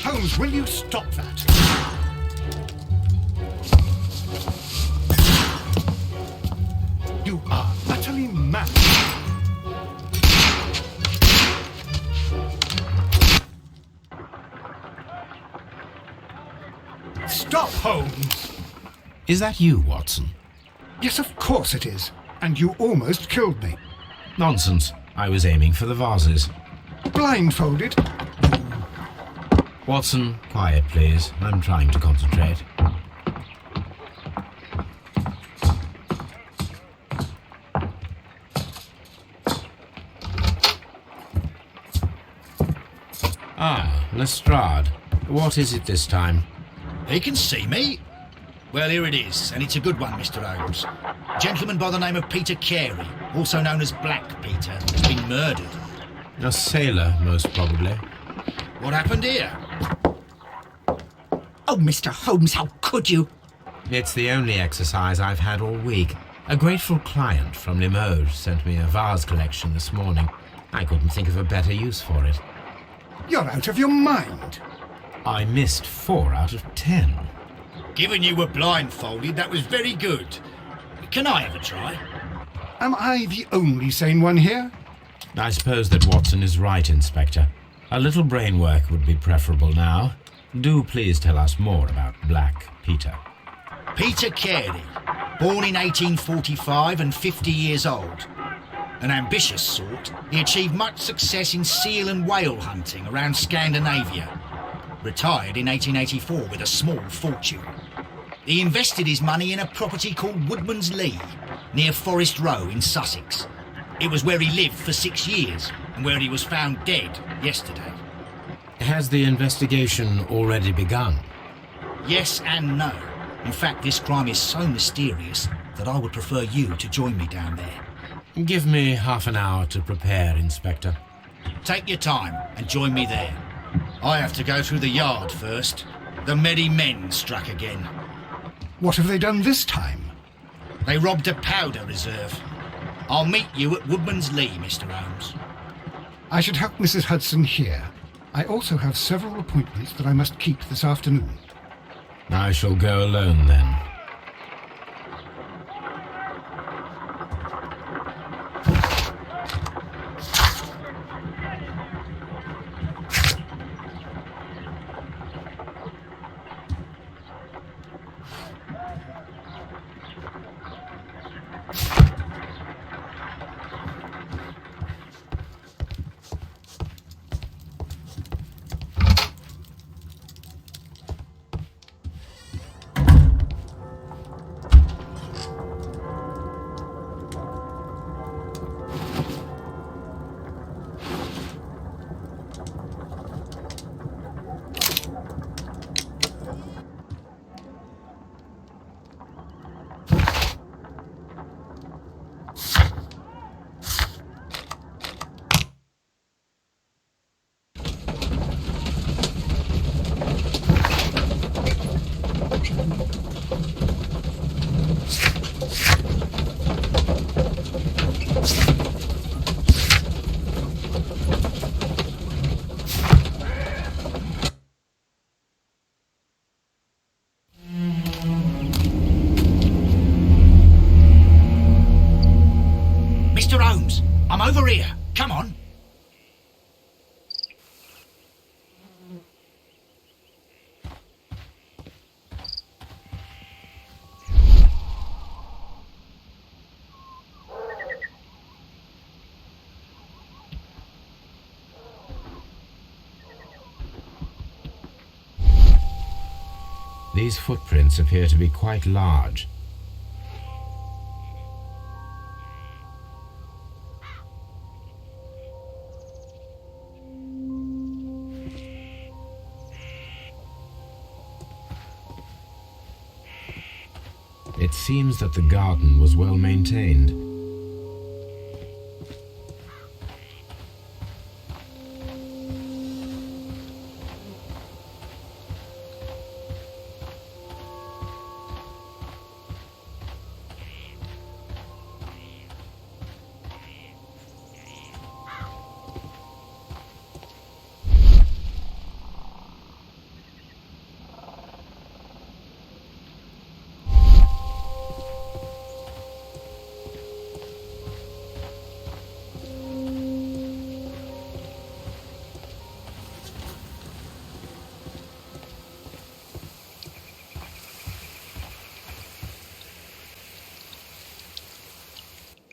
Holmes, will you stop that? You are utterly mad. Stop, Holmes! Is that you, Watson? Yes, of course it is. And you almost killed me. Nonsense. I was aiming for the vases. Blindfolded? Watson, quiet, please. I'm trying to concentrate. Ah, Lestrade. What is it this time? He can see me. Well, here it is, and it's a good one, Mr. Holmes. A gentleman by the name of Peter Carey, also known as Black Peter, has been murdered. A sailor, most probably. What happened here? Oh, Mr. Holmes, how could you? It's the only exercise I've had all week. A grateful client from Limoges sent me a vase collection this morning. I couldn't think of a better use for it. You're out of your mind. I missed 4 out of 10. Given you were blindfolded, that was very good. Can I have a try? Am I the only sane one here? I suppose that Watson is right, Inspector. A little brain work would be preferable now. Do please tell us more about Black Peter. Peter Carey, born in 1845 and 50 years old. An ambitious sort, he achieved much success in seal and whale hunting around Scandinavia. Retired in 1884 with a small fortune. He invested his money in a property called Woodman's Lee, near Forest Row in Sussex. It was where he lived for 6 years, and where he was found dead yesterday. Has the investigation already begun? Yes and no. In fact, this crime is so mysterious that I would prefer you to join me down there. Give me half an hour to prepare, Inspector. Take your time and join me there. I have to go through the yard first. The merry men struck again. What have they done this time? They robbed a powder reserve. I'll meet you at Woodman's Lee, Mr. Holmes. I should help Mrs. Hudson here. I also have several appointments that I must keep this afternoon. I shall go alone then. Mr. Holmes, I'm over here. Come on. These footprints appear to be quite large. It seems that the garden was well maintained.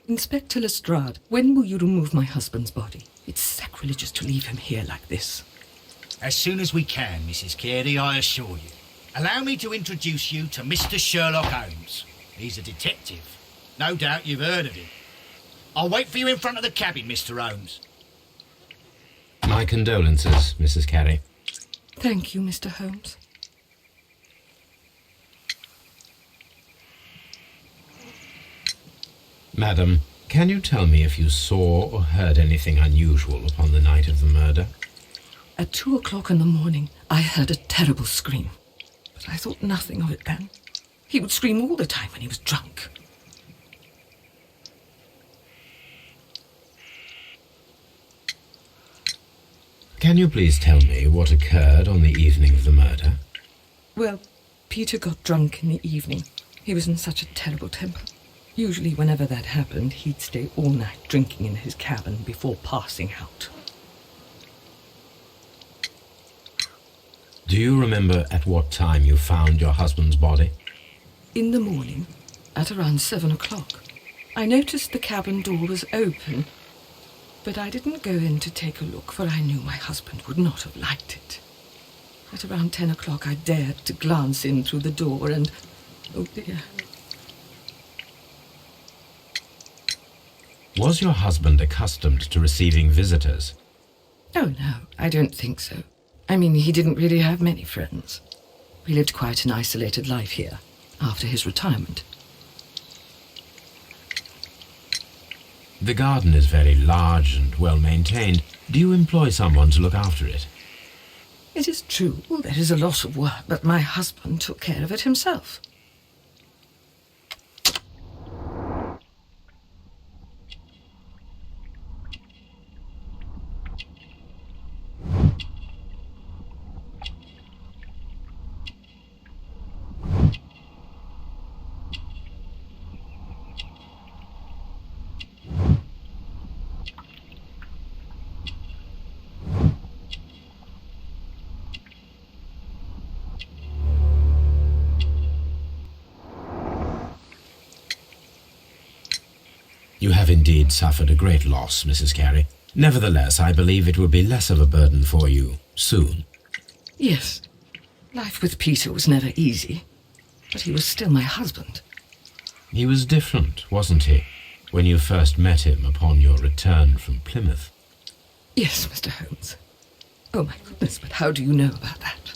Inspector Lestrade, when will you remove my husband's body? It's sacrilegious to leave him here like this. As soon as we can, Mrs. Carey, I assure you. Allow me to introduce you to Mr. Sherlock Holmes. He's a detective. No doubt you've heard of him. I'll wait for you in front of the cabin, Mr. Holmes. My condolences, Mrs. Carey. Thank you, Mr. Holmes. Madam, can you tell me if you saw or heard anything unusual upon the night of the murder? At 2 o'clock in the morning, I heard a terrible scream. But I thought nothing of it then. He would scream all the time when he was drunk. Can you please tell me what occurred on the evening of the murder? Well, Peter got drunk in the evening. He was in such a terrible temper. Usually whenever that happened, he'd stay all night drinking in his cabin before passing out. Do you remember at what time you found your husband's body? In the morning, at around 7 o'clock, I noticed the cabin door was open, but I didn't go in to take a look, for I knew my husband would not have liked it. At around 10 o'clock, I dared to glance in through the door and, oh dear. Was your husband accustomed to receiving visitors? Oh no, I don't think so. I mean, he didn't really have many friends. We lived quite an isolated life here, after his retirement. The garden is very large and well maintained. Do you employ someone to look after it? It is true, there is a lot of work, but my husband took care of it himself. You have indeed suffered a great loss, Mrs. Carey. Nevertheless, I believe it will be less of a burden for you soon. Yes, life with Peter was never easy, but he was still my husband. He was different, wasn't he, when you first met him upon your return from Plymouth? Yes, Mr. Holmes. Oh my goodness, but how do you know about that?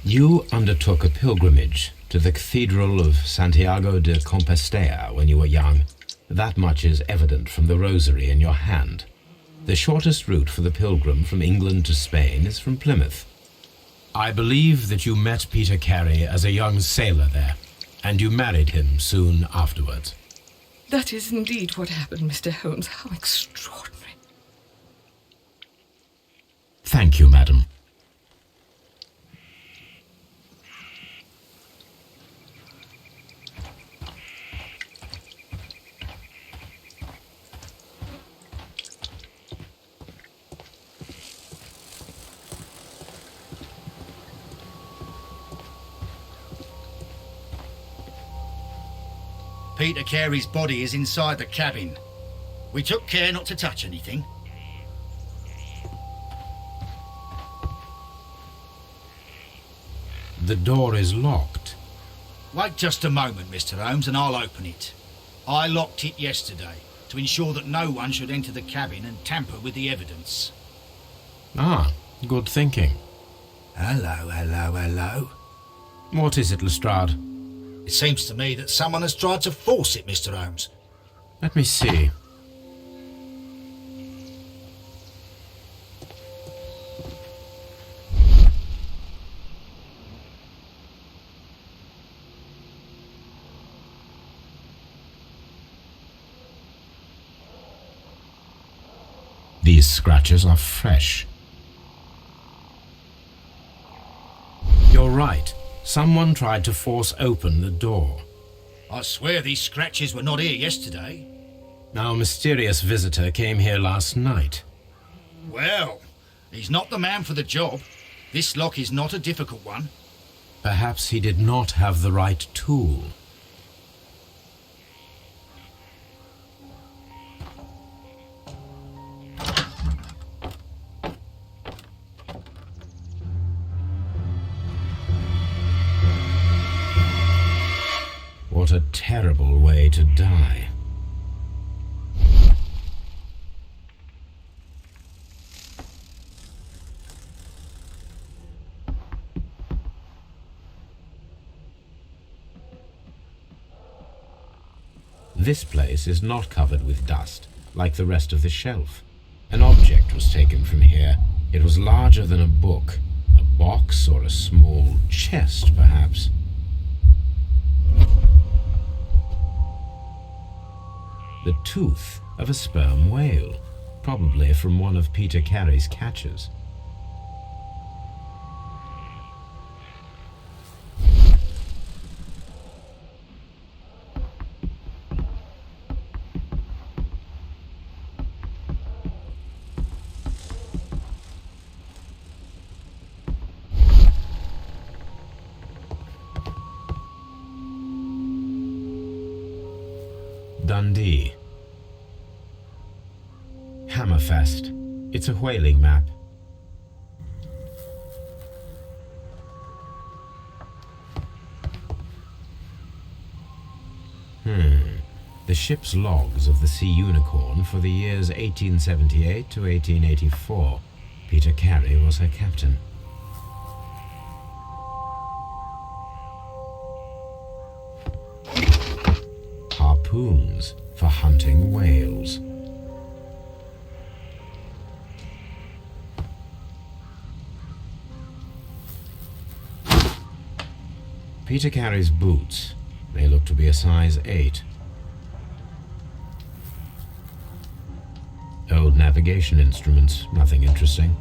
You undertook a pilgrimage to the Cathedral of Santiago de Compostela when you were young. That much is evident from the rosary in your hand. The shortest route for the pilgrim from England to Spain is from Plymouth. I believe that you met Peter Carey as a young sailor there, and you married him soon afterwards. That is indeed what happened, Mr. Holmes. How extraordinary. Thank you, madam. Peter Carey's body is inside the cabin. We took care not to touch anything. The door is locked. Wait just a moment, Mr. Holmes, and I'll open it. I locked it yesterday to ensure that no one should enter the cabin and tamper with the evidence. Ah, good thinking. Hello, hello, hello. What is it, Lestrade? It seems to me that someone has tried to force it, Mr. Holmes. Let me see. These scratches are fresh. You're right. Someone tried to force open the door. I swear these scratches were not here yesterday. Our mysterious visitor came here last night. Well, he's not the man for the job. This lock is not a difficult one. Perhaps he did not have the right tool. What a terrible way to die. This place is not covered with dust, like the rest of the shelf. An object was taken from here. It was larger than a book, a box or a small chest, perhaps. The tooth of a sperm whale, probably from one of Peter Carey's catches. Dundee. Hammerfest. It's a whaling map. The ship's logs of the Sea Unicorn for the years 1878 to 1884. Peter Carey was her captain. Harpoons for hunting whales. Peter Carey's boots. They look to be a size 8. Old navigation instruments, nothing interesting.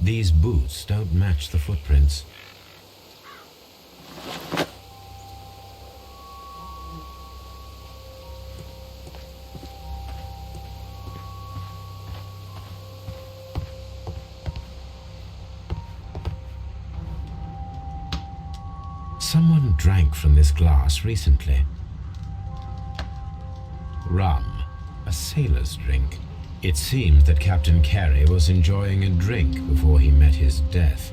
These boots don't match the footprints. Someone drank from this glass recently. Rum, a sailor's drink. It seems that Captain Carey was enjoying a drink before he met his death.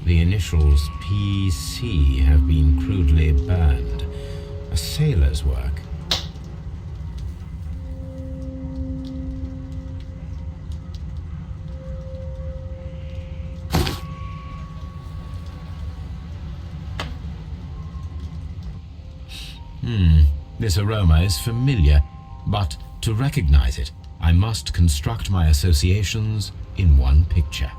The initials PC have been crudely burned. A sailor's work. This aroma is familiar, but to recognize it, I must construct my associations in one picture.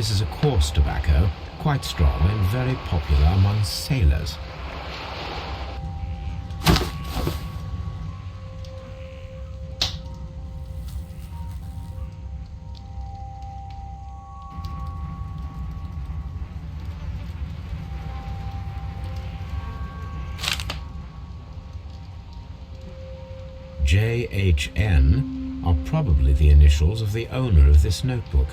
This is a coarse tobacco, quite strong and very popular among sailors. JHN are probably the initials of the owner of this notebook.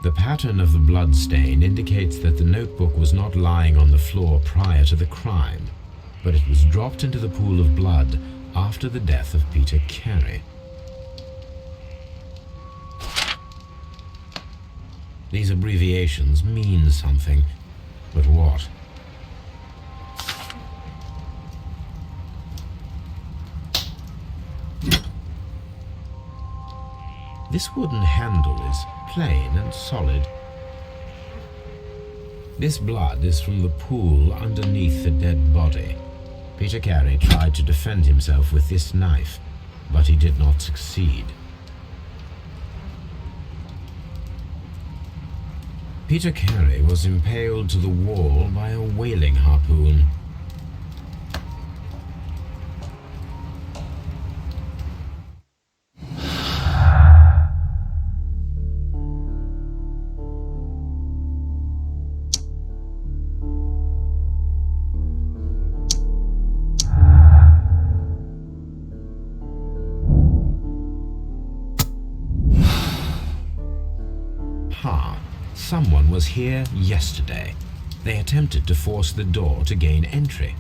The pattern of the blood stain indicates that the notebook was not lying on the floor prior to the crime, but it was dropped into the pool of blood after the death of Peter Carey. These abbreviations mean something, but what? This wooden handle is plain and solid. This blood is from the pool underneath the dead body. Peter Carey tried to defend himself with this knife, but he did not succeed. Peter Carey was impaled to the wall by a whaling harpoon. Someone was here yesterday. They attempted to force the door to gain entry.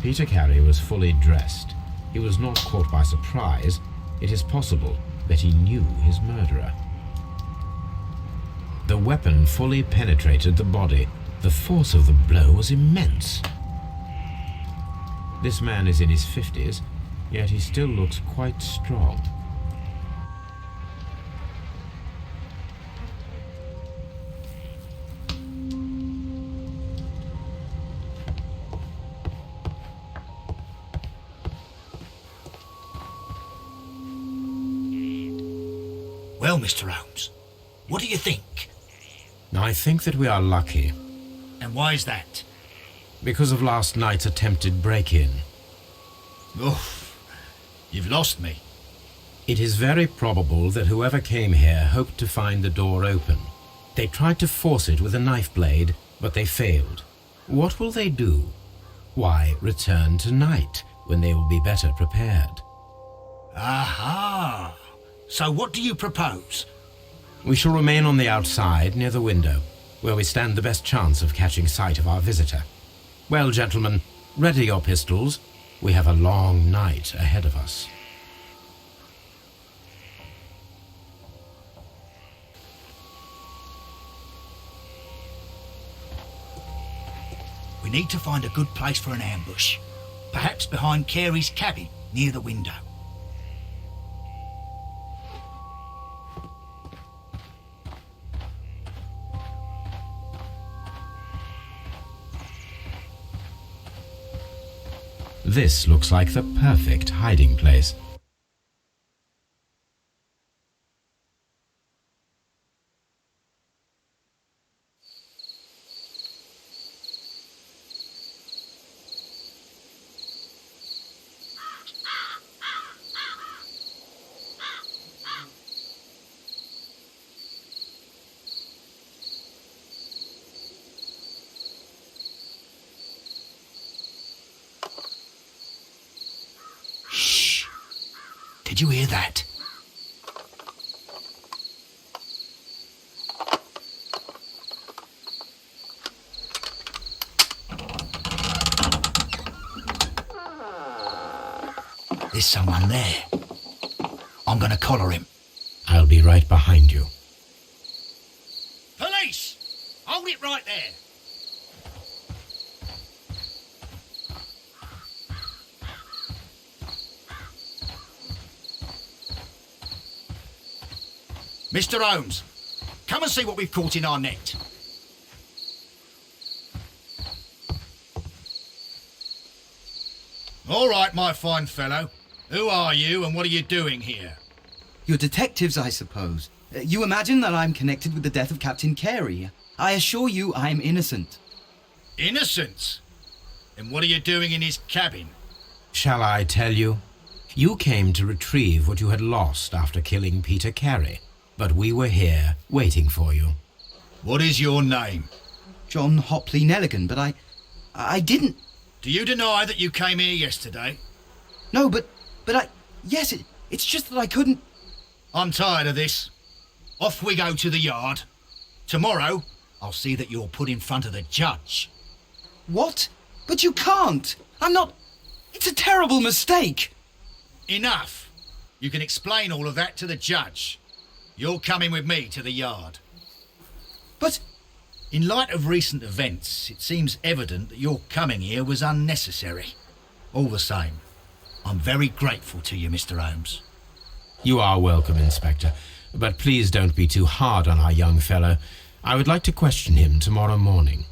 Peter Carey was fully dressed. He was not caught by surprise. It is possible that he knew his murderer. The weapon fully penetrated the body. The force of the blow was immense. This man is in his 50s. Yet he still looks quite strong. Well, Mr. Holmes, what do you think? I think that we are lucky. And why is that? Because of last night's attempted break-in. Oh. You've lost me. It is very probable that whoever came here hoped to find the door open. They tried to force it with a knife blade, but they failed. What will they do? Why, return tonight, when they will be better prepared. Aha! So what do you propose? We shall remain on the outside, near the window, where we stand the best chance of catching sight of our visitor. Well, gentlemen, ready your pistols. We have a long night ahead of us. We need to find a good place for an ambush. Perhaps behind Carey's cabin, near the window. This looks like the perfect hiding place. Did you hear that? There's someone there. I'm gonna collar him. I'll be right behind you. Police! Hold it right there. Mr. Holmes, come and see what we've caught in our net. All right, my fine fellow. Who are you and what are you doing here? You're detectives, I suppose. You imagine that I'm connected with the death of Captain Carey. I assure you I'm innocent. Innocent? And what are you doing in his cabin? Shall I tell you? You came to retrieve what you had lost after killing Peter Carey, but we were here waiting for you. What is your name? John Hopley Nelligan, but I didn't... Do you deny that you came here yesterday? No, but yes, it's just that I couldn't... I'm tired of this. Off we go to the yard. Tomorrow, I'll see that you're put in front of the judge. What? But you can't! I'm not... It's a terrible mistake! Enough! You can explain all of that to the judge. You're coming with me to the yard. But... In light of recent events, it seems evident that your coming here was unnecessary. All the same, I'm very grateful to you, Mr. Holmes. You are welcome, Inspector, but please don't be too hard on our young fellow. I would like to question him tomorrow morning.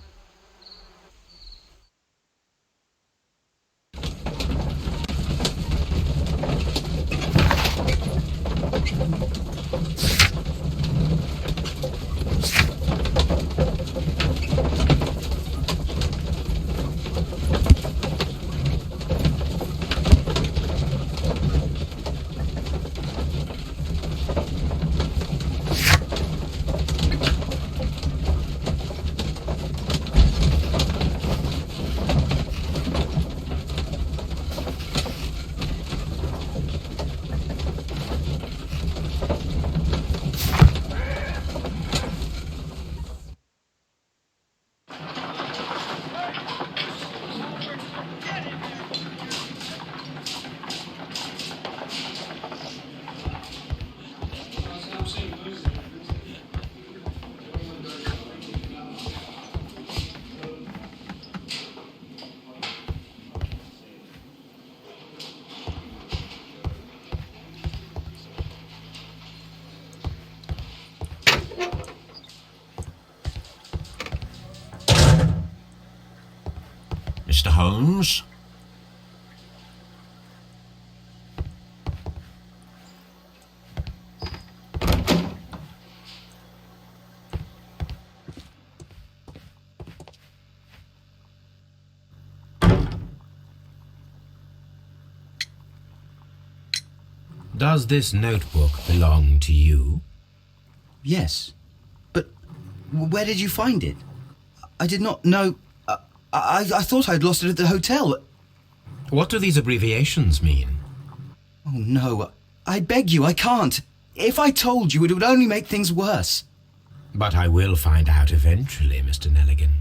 Mr. Holmes? Does this notebook belong to you? Yes. But where did you find it? I did not know... I thought I'd lost it at the hotel. What do these abbreviations mean? Oh, no. I beg you, I can't. If I told you, it would only make things worse. But I will find out eventually, Mr. Nelligan.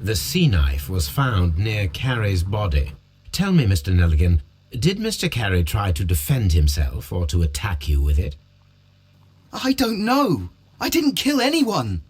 The sea knife was found near Carey's body. Tell me, Mr. Nelligan, did Mr. Carey try to defend himself or to attack you with it? I don't know. I didn't kill anyone.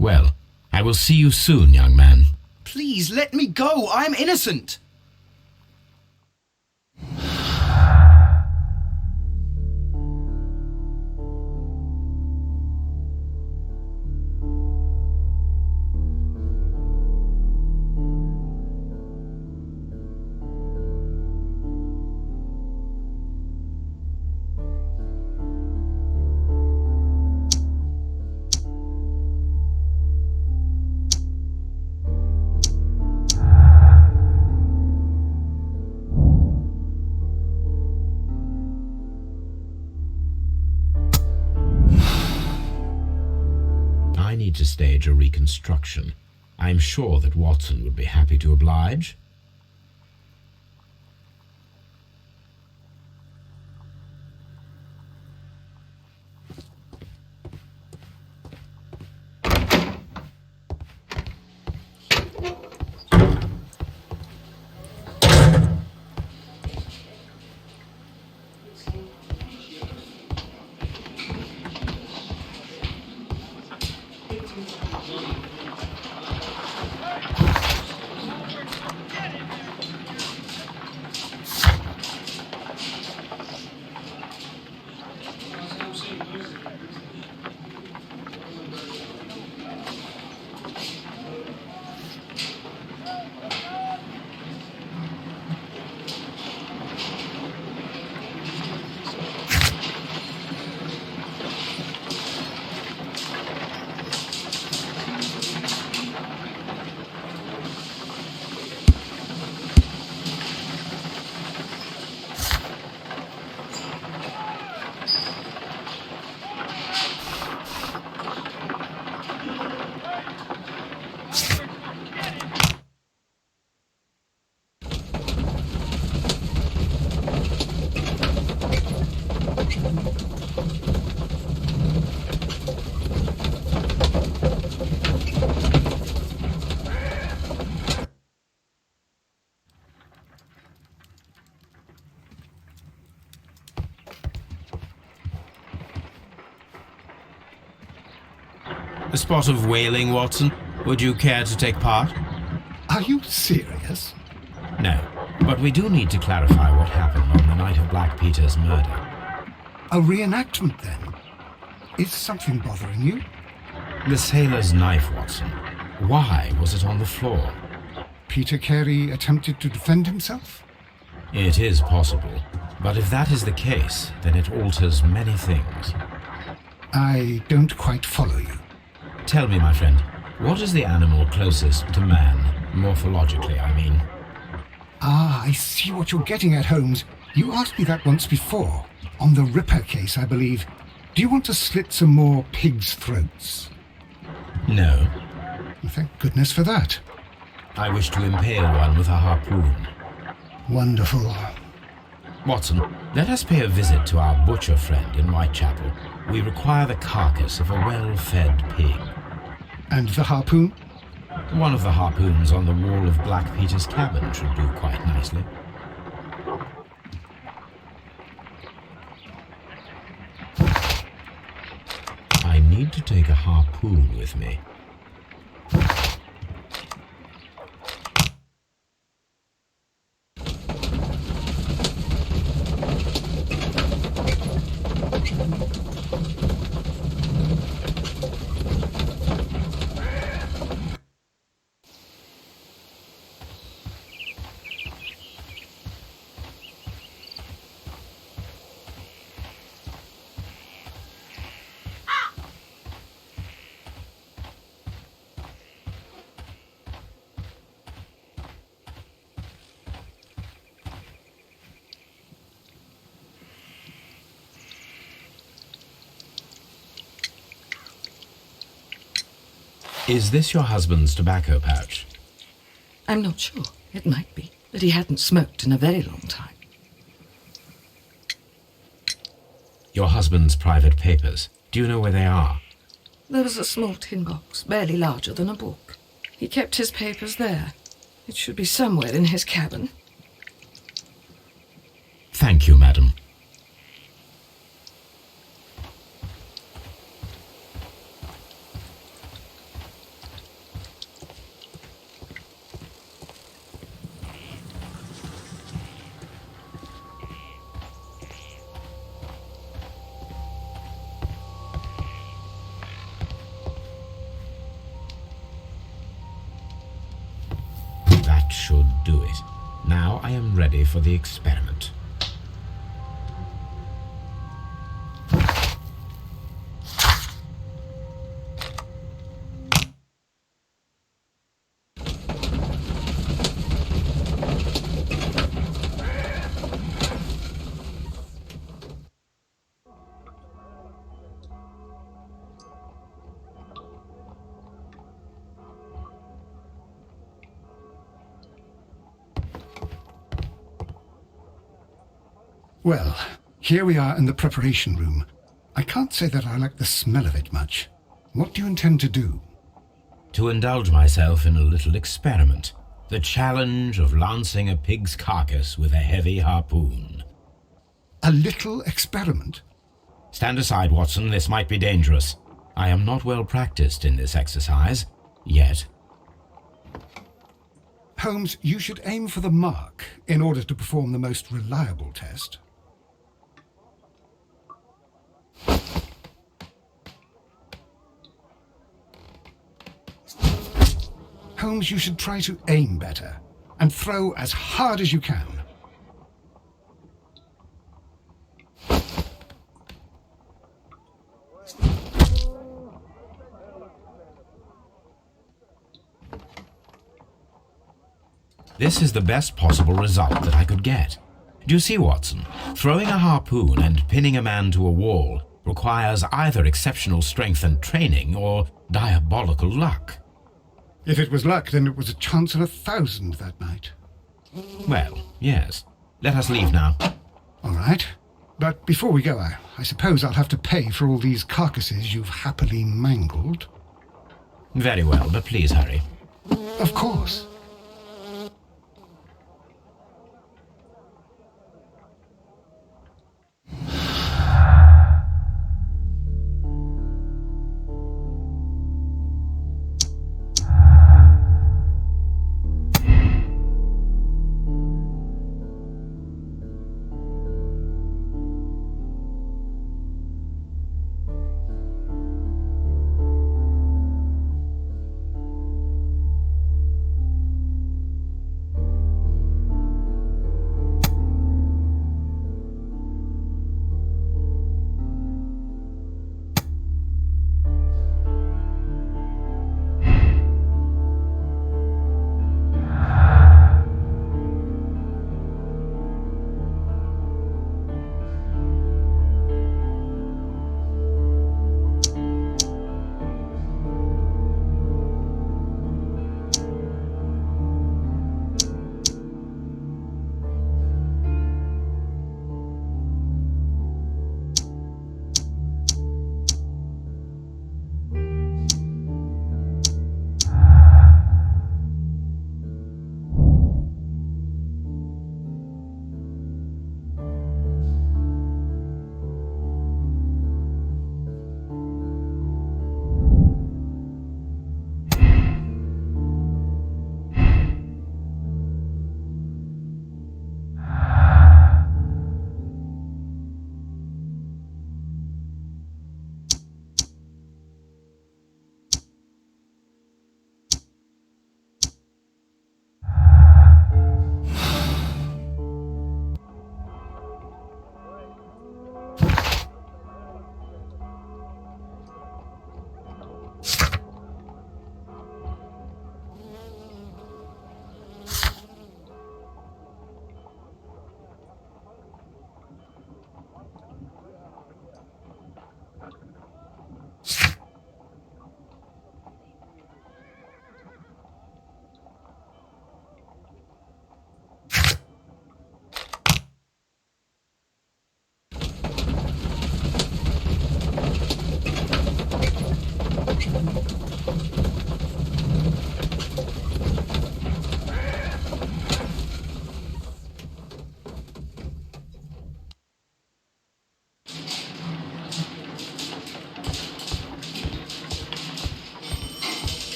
Well, I will see you soon, young man. Please, let me go. I'm innocent. to stage a reconstruction. I'm sure that Watson would be happy to oblige. A spot of whaling, Watson. Would you care to take part? Are you serious? No, but we do need to clarify what happened on the night of Black Peter's murder. A reenactment, then? Is something bothering you? The sailor's knife, Watson. Why was it on the floor? Peter Carey attempted to defend himself? It is possible, but if that is the case, then it alters many things. I don't quite follow you. Tell me, my friend, what is the animal closest to man, morphologically, I mean? Ah, I see what you're getting at, Holmes. You asked me that once before. On the Ripper case, I believe. Do you want to slit some more pigs' throats? No. Well, thank goodness for that. I wish to impale one with a harpoon. Wonderful. Watson, let us pay a visit to our butcher friend in Whitechapel. We require the carcass of a well-fed pig. And the harpoon? One of the harpoons on the wall of Black Peter's cabin should do quite nicely. I need to take a harpoon with me. Is this your husband's tobacco pouch? I'm not sure. It might be, but he hadn't smoked in a very long time. Your husband's private papers. Do you know where they are? There was a small tin box, barely larger than a book. He kept his papers there. It should be somewhere in his cabin. Thank you, madam. That should do it. Now I am ready for the experiment. Well, here we are in the preparation room. I can't say that I like the smell of it much. What do you intend to do? To indulge myself in a little experiment. The challenge of lancing a pig's carcass with a heavy harpoon. A little experiment? Stand aside, Watson. This might be dangerous. I am not well practiced in this exercise. Yet. Holmes, you should aim for the mark in order to perform the most reliable test. Holmes, you should try to aim better and throw as hard as you can. This is the best possible result that I could get. Do you see, Watson? Throwing a harpoon and pinning a man to a wall requires either exceptional strength and training or diabolical luck. If it was luck, then it was a chance of 1,000 that night. Well, yes. Let us leave now. All right. But before we go, I suppose I'll have to pay for all these carcasses you've happily mangled. Very well, but please hurry. Of course.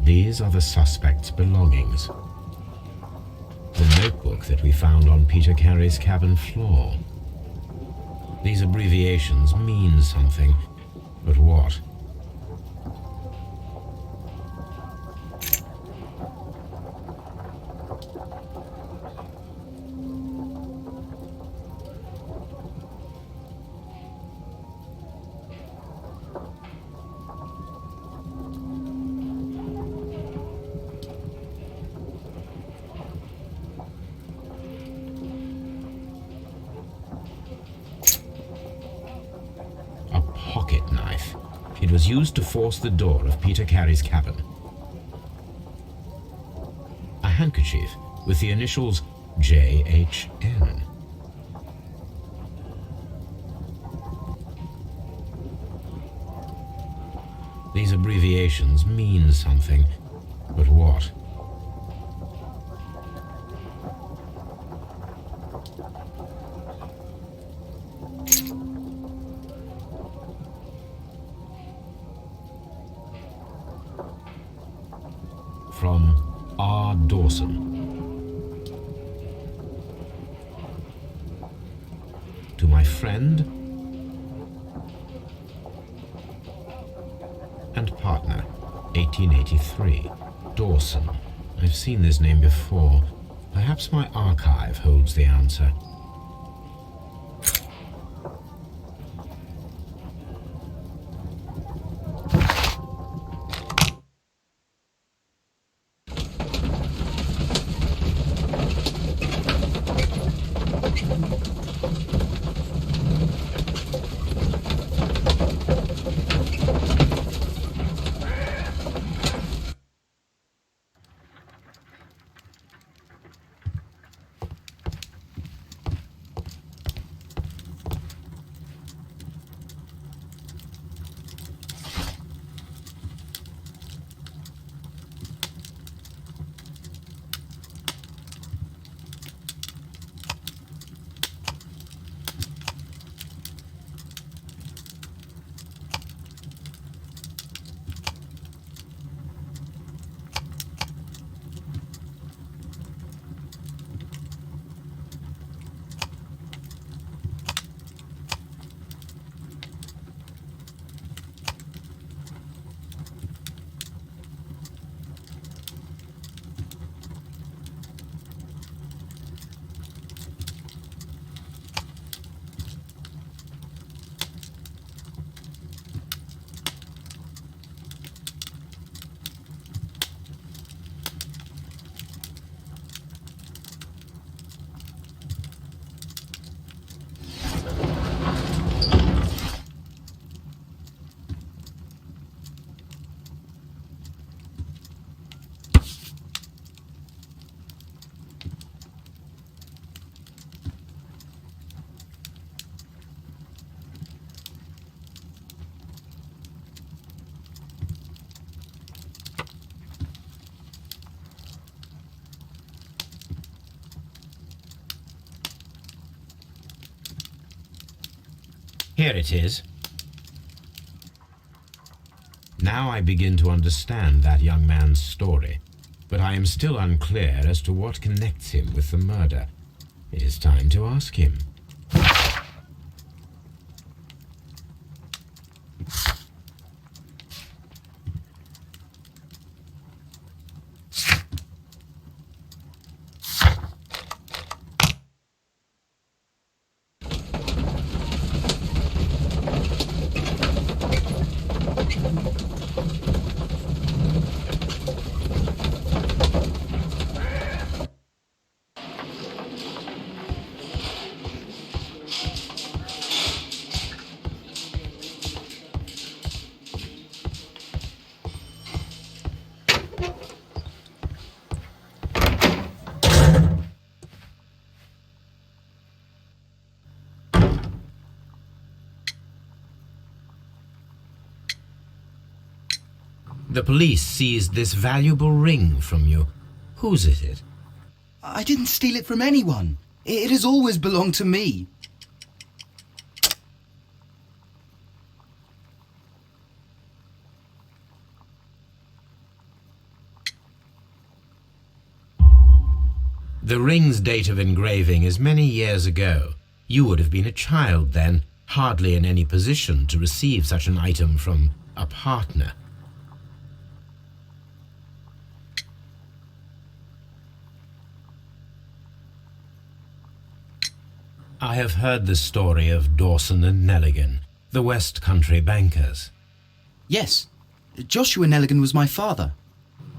These are the suspect's belongings. The notebook that we found on Peter Carey's cabin floor. These abbreviations mean something, but what? It was used to force the door of Peter Carey's cabin. A handkerchief with the initials JHN. These abbreviations mean something, but what? From R. Dawson. To my friend and partner, 1883. Dawson. I've seen this name before. Perhaps my archive holds the answer. Here it is. Now I begin to understand that young man's story, but I am still unclear as to what connects him with the murder. It is time to ask him. The police seized this valuable ring from you. Whose is it? I didn't steal it from anyone. It has always belonged to me. The ring's date of engraving is many years ago. You would have been a child then, hardly in any position to receive such an item from a partner. I have heard the story of Dawson and Nelligan, the West Country bankers. Yes, Joshua Nelligan was my father.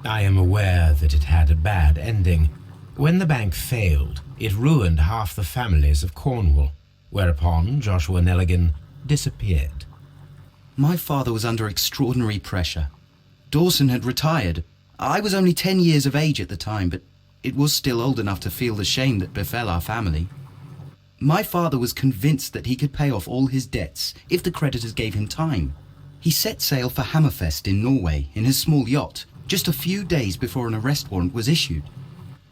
I am aware that it had a bad ending. When the bank failed, it ruined half the families of Cornwall, whereupon Joshua Nelligan disappeared. My father was under extraordinary pressure. Dawson had retired. I was only 10 years of age at the time, but it was still old enough to feel the shame that befell our family. My father was convinced that he could pay off all his debts if the creditors gave him time. He set sail for Hammerfest in Norway in his small yacht, just a few days before an arrest warrant was issued.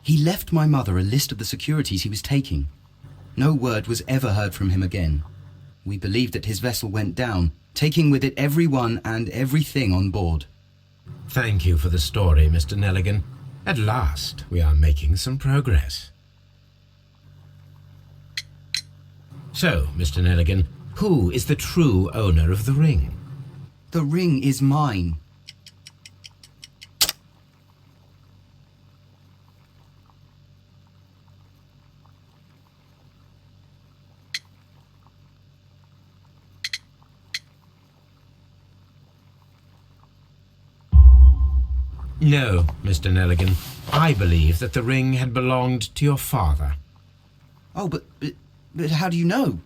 He left my mother a list of the securities he was taking. No word was ever heard from him again. We believe that his vessel went down, taking with it everyone and everything on board. Thank you for the story, Mr. Nelligan. At last, we are making some progress. So, Mr. Nelligan, who is the true owner of the ring? The ring is mine. No, Mr. Nelligan. I believe that the ring had belonged to your father. Oh, but how do you know?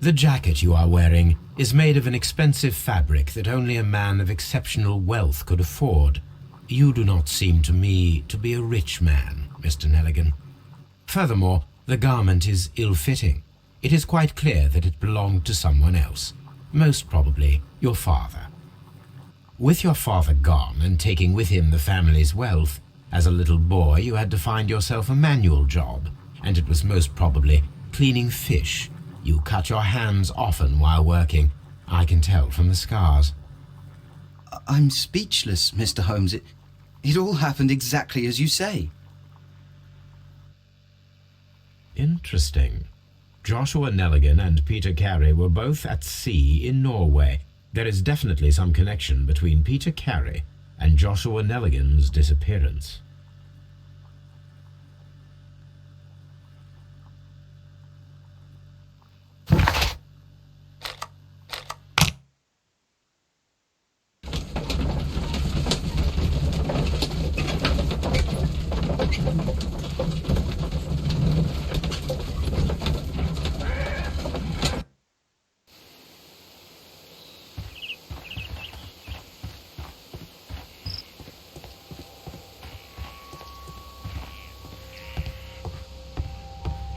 The jacket you are wearing is made of an expensive fabric that only a man of exceptional wealth could afford. You do not seem to me to be a rich man, Mr. Nelligan. Furthermore, the garment is ill-fitting. It is quite clear that it belonged to someone else, most probably your father. With your father gone and taking with him the family's wealth, as a little boy you had to find yourself a manual job, and it was most probably cleaning fish. You cut your hands often while working. I can tell from the scars. I'm speechless, Mr. Holmes. It all happened exactly as you say. Interesting. Joshua Nelligan and Peter Carey were both at sea in Norway. There is definitely some connection between Peter Carey and Joshua Nelligan's disappearance.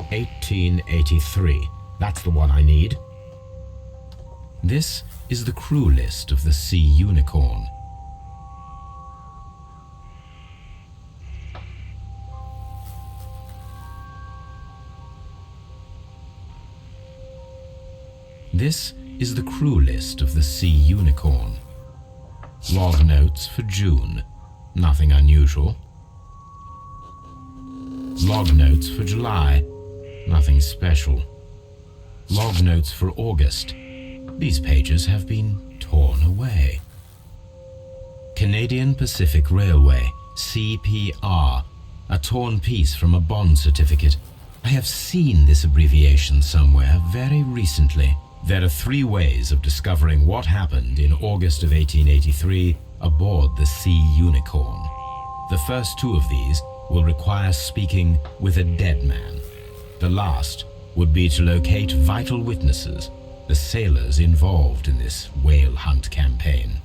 "1883. That's the one I need. This is the crew list of the Sea Unicorn. This is the crew list of the Sea Unicorn. Log notes for June. Nothing unusual. Log notes for July. Nothing special. Log notes for August. These pages have been torn away. Canadian Pacific Railway, CPR, a torn piece from a bond certificate. I have seen this abbreviation somewhere very recently. There are 3 ways of discovering what happened in August of 1883 aboard the Sea Unicorn. The first 2 of these will require speaking with a dead man. The last would be to locate vital witnesses, the sailors involved in this whale hunt campaign.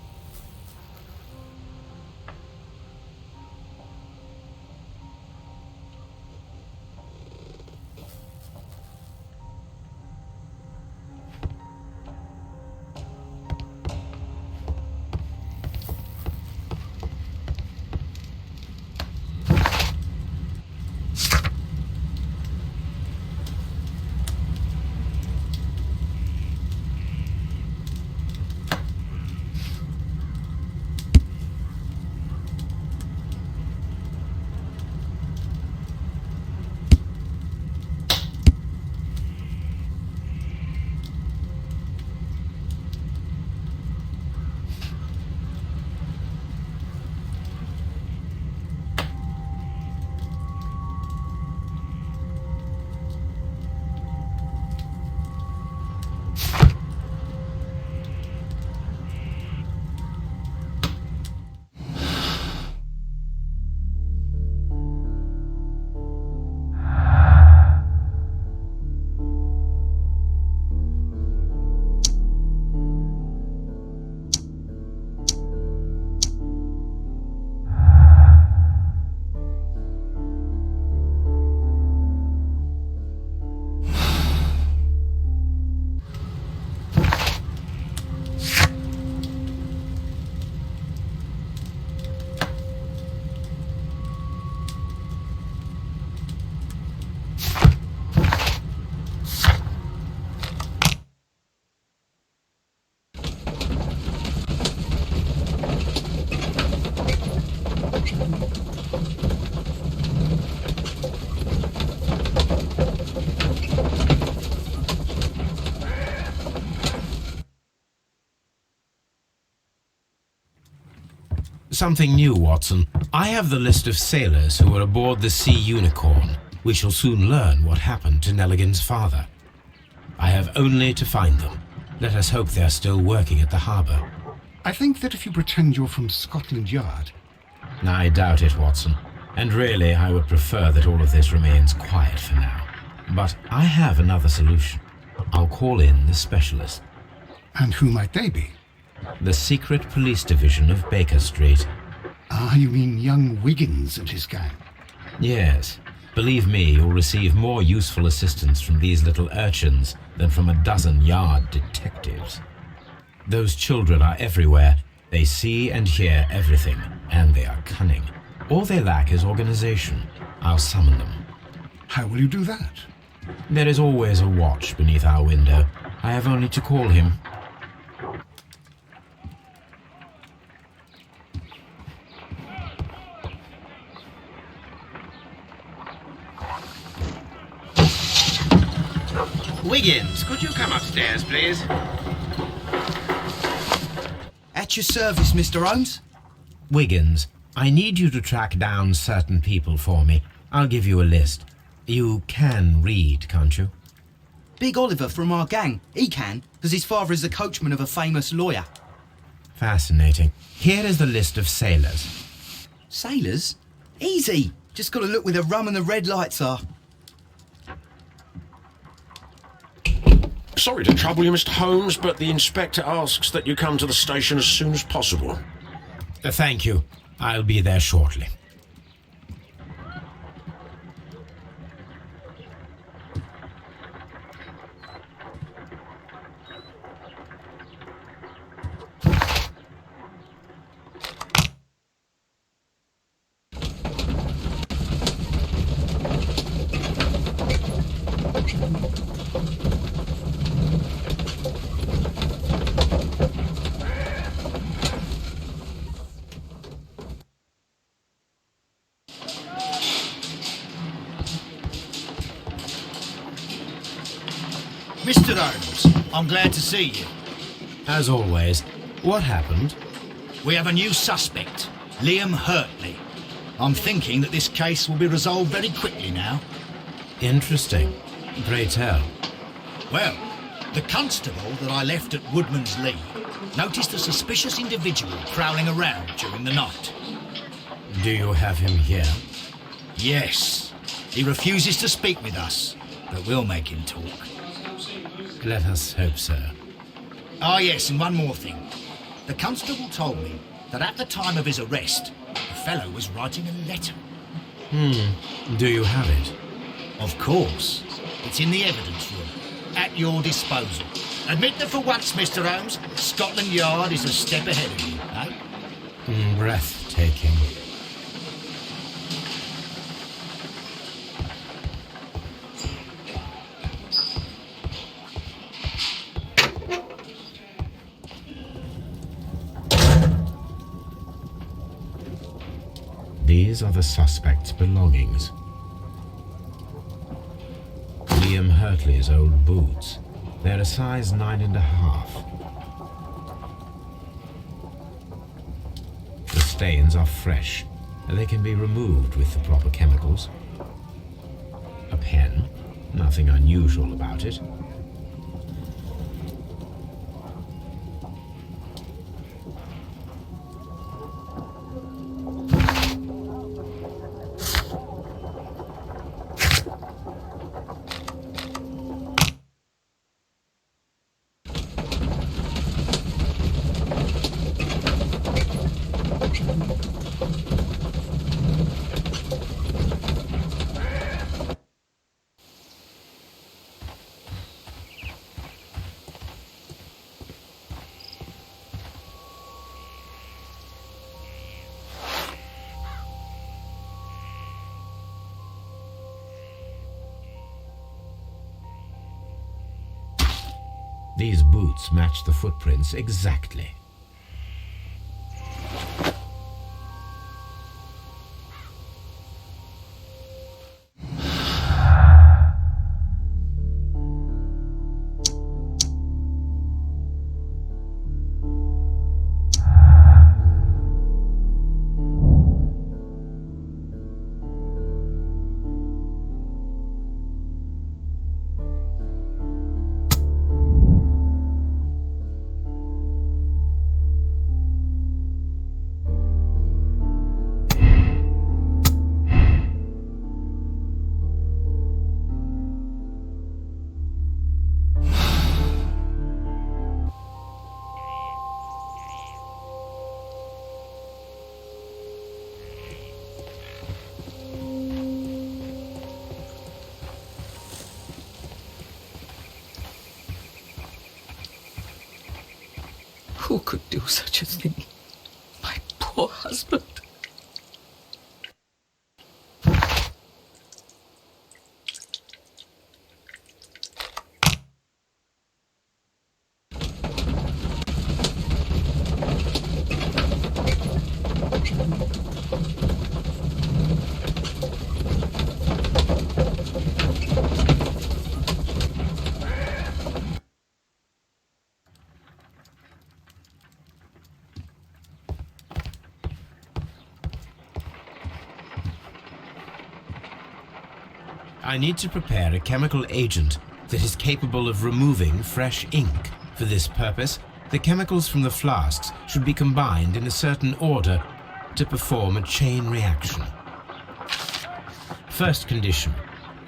something new, Watson. I have the list of sailors who were aboard the Sea Unicorn. We shall soon learn what happened to Nelligan's father. I have only to find them. Let us hope they are still working at the harbour. I think that if you pretend you're from Scotland Yard... I doubt it, Watson. And really, I would prefer that all of this remains quiet for now. But I have another solution. I'll call in the specialist. And who might they be? The secret police division of Baker Street. Ah, you mean young Wiggins and his gang? Yes. Believe me, you'll receive more useful assistance from these little urchins than from a dozen yard detectives. Those children are everywhere. They see and hear everything, and they are cunning. All they lack is organization. I'll summon them. How will you do that? There is always a watch beneath our window. I have only to call him. Wiggins, could you come upstairs, please? At your service, Mr. Holmes. Wiggins, I need you to track down certain people for me. I'll give you a list. You can read, can't you? Big Oliver from our gang. He can, because his father is the coachman of a famous lawyer. Fascinating. Here is the list of sailors. Sailors? Easy. Just got to look where the rum and the red lights are. Sorry to trouble you, Mr. Holmes, but the inspector asks that you come to the station as soon as possible. Thank you. I'll be there shortly. Mr. Holmes, I'm glad to see you. As always, what happened? We have a new suspect, Liam Hurtley. I'm thinking that this case will be resolved very quickly now. Interesting. Pray tell. Well, the constable that I left at Woodman's Lee noticed a suspicious individual prowling around during the night. Do you have him here? Yes, he refuses to speak with us, but we'll make him talk. Let us hope so. Ah, yes, and one more thing. The constable told me that at the time of his arrest, the fellow was writing a letter. Do you have it? Of course. It's in the evidence room, at your disposal. Admit that for once, Mr. Holmes, Scotland Yard is a step ahead of you, eh? Breathtaking. These are the suspect's belongings. Liam Hurtley's old boots. They're a size 9.5. The stains are fresh. They can be removed with the proper chemicals. A pen. Nothing unusual about it. These boots match the footprints exactly. Who could do such a thing? My poor husband. I need to prepare a chemical agent that is capable of removing fresh ink. For this purpose, the chemicals from the flasks should be combined in a certain order to perform a chain reaction. First condition,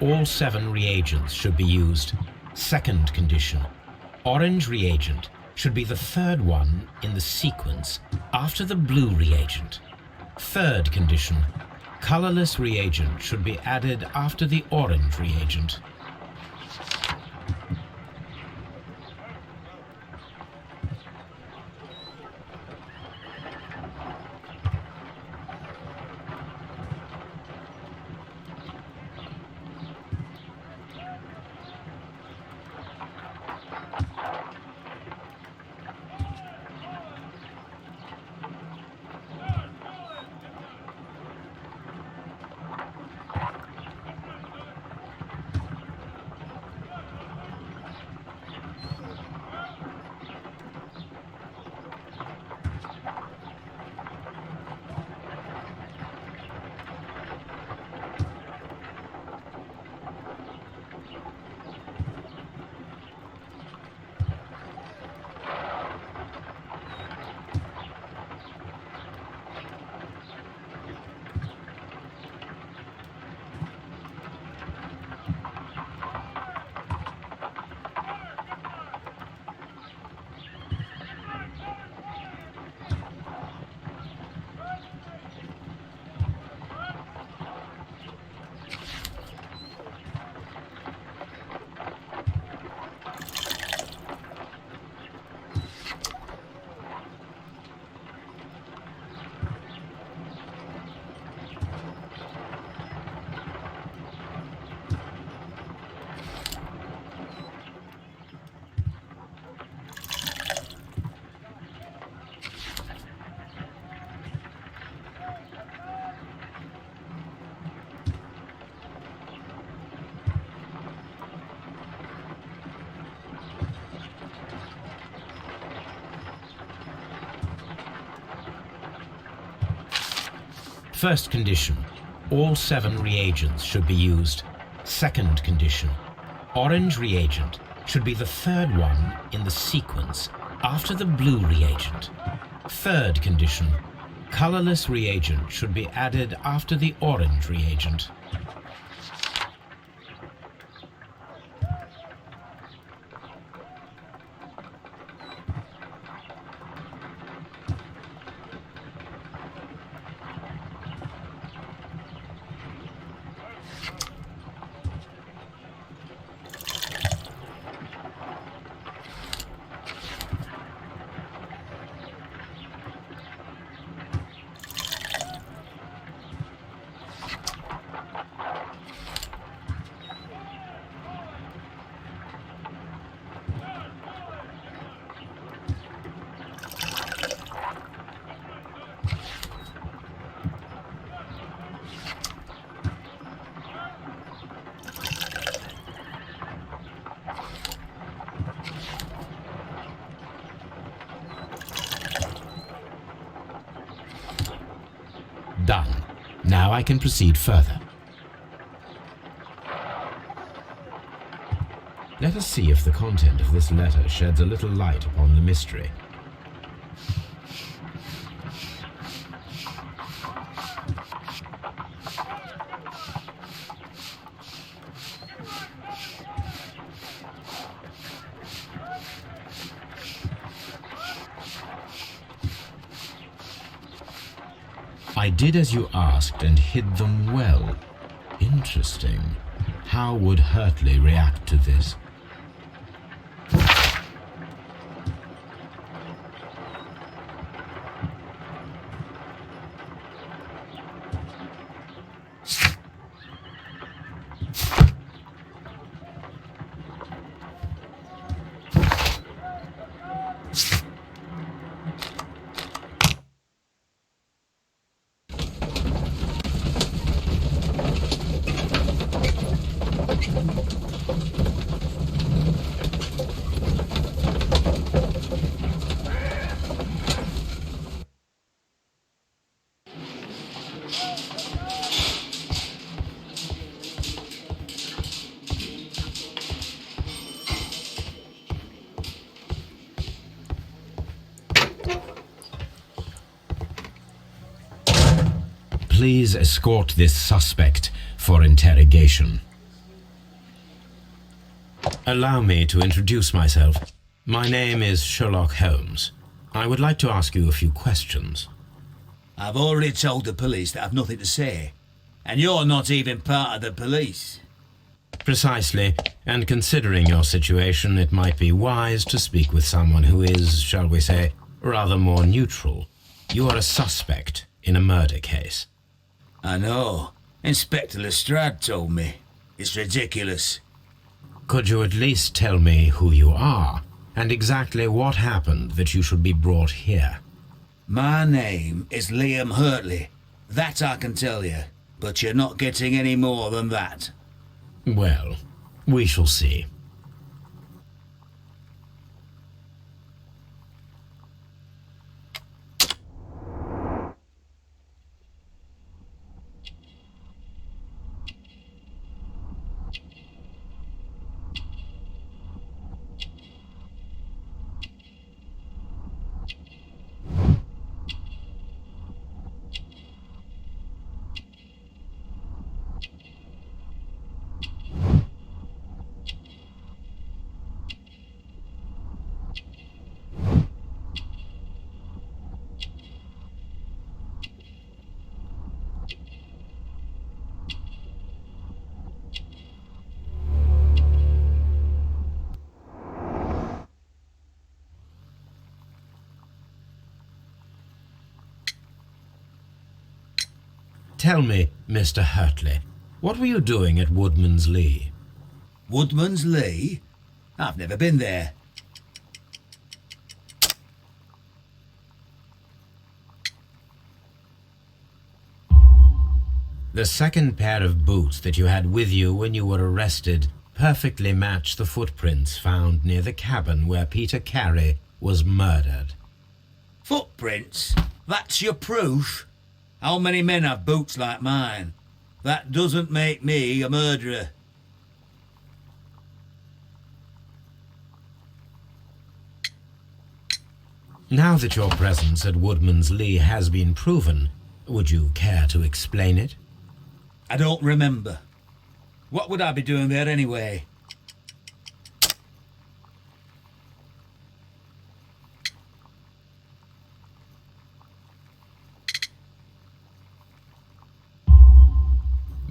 all 7 reagents should be used. Second condition, orange reagent should be the third one in the sequence after the blue reagent. Third condition, colorless reagent should be added after the orange reagent. First condition, all 7 reagents should be used. Second condition, orange reagent should be the third one in the sequence after the blue reagent. Third condition, colorless reagent should be added after the orange reagent. Done. Now I can proceed further. Let us see if the content of this letter sheds a little light upon the mystery. I did as you asked and hid them well. Interesting. How would Hurtley react to this? Please escort this suspect for interrogation. Allow me to introduce myself. My name is Sherlock Holmes. I would like to ask you a few questions. I've already told the police that I've nothing to say. And you're not even part of the police. Precisely, and considering your situation, it might be wise to speak with someone who is, shall we say, rather more neutral. You are a suspect in a murder case. I know. Inspector Lestrade told me. It's ridiculous. Could you at least tell me who you are, and exactly what happened that you should be brought here? My name is Liam Hurtley. That I can tell you. But you're not getting any more than that. Well, we shall see. Tell me, Mr. Hurtley, what were you doing at Woodman's Lee? Woodman's Lee? I've never been there. The second pair of boots that you had with you when you were arrested perfectly match the footprints found near the cabin where Peter Carey was murdered. Footprints? That's your proof? How many men have boots like mine? That doesn't make me a murderer. Now that your presence at Woodman's Lee has been proven, would you care to explain it? I don't remember. What would I be doing there anyway?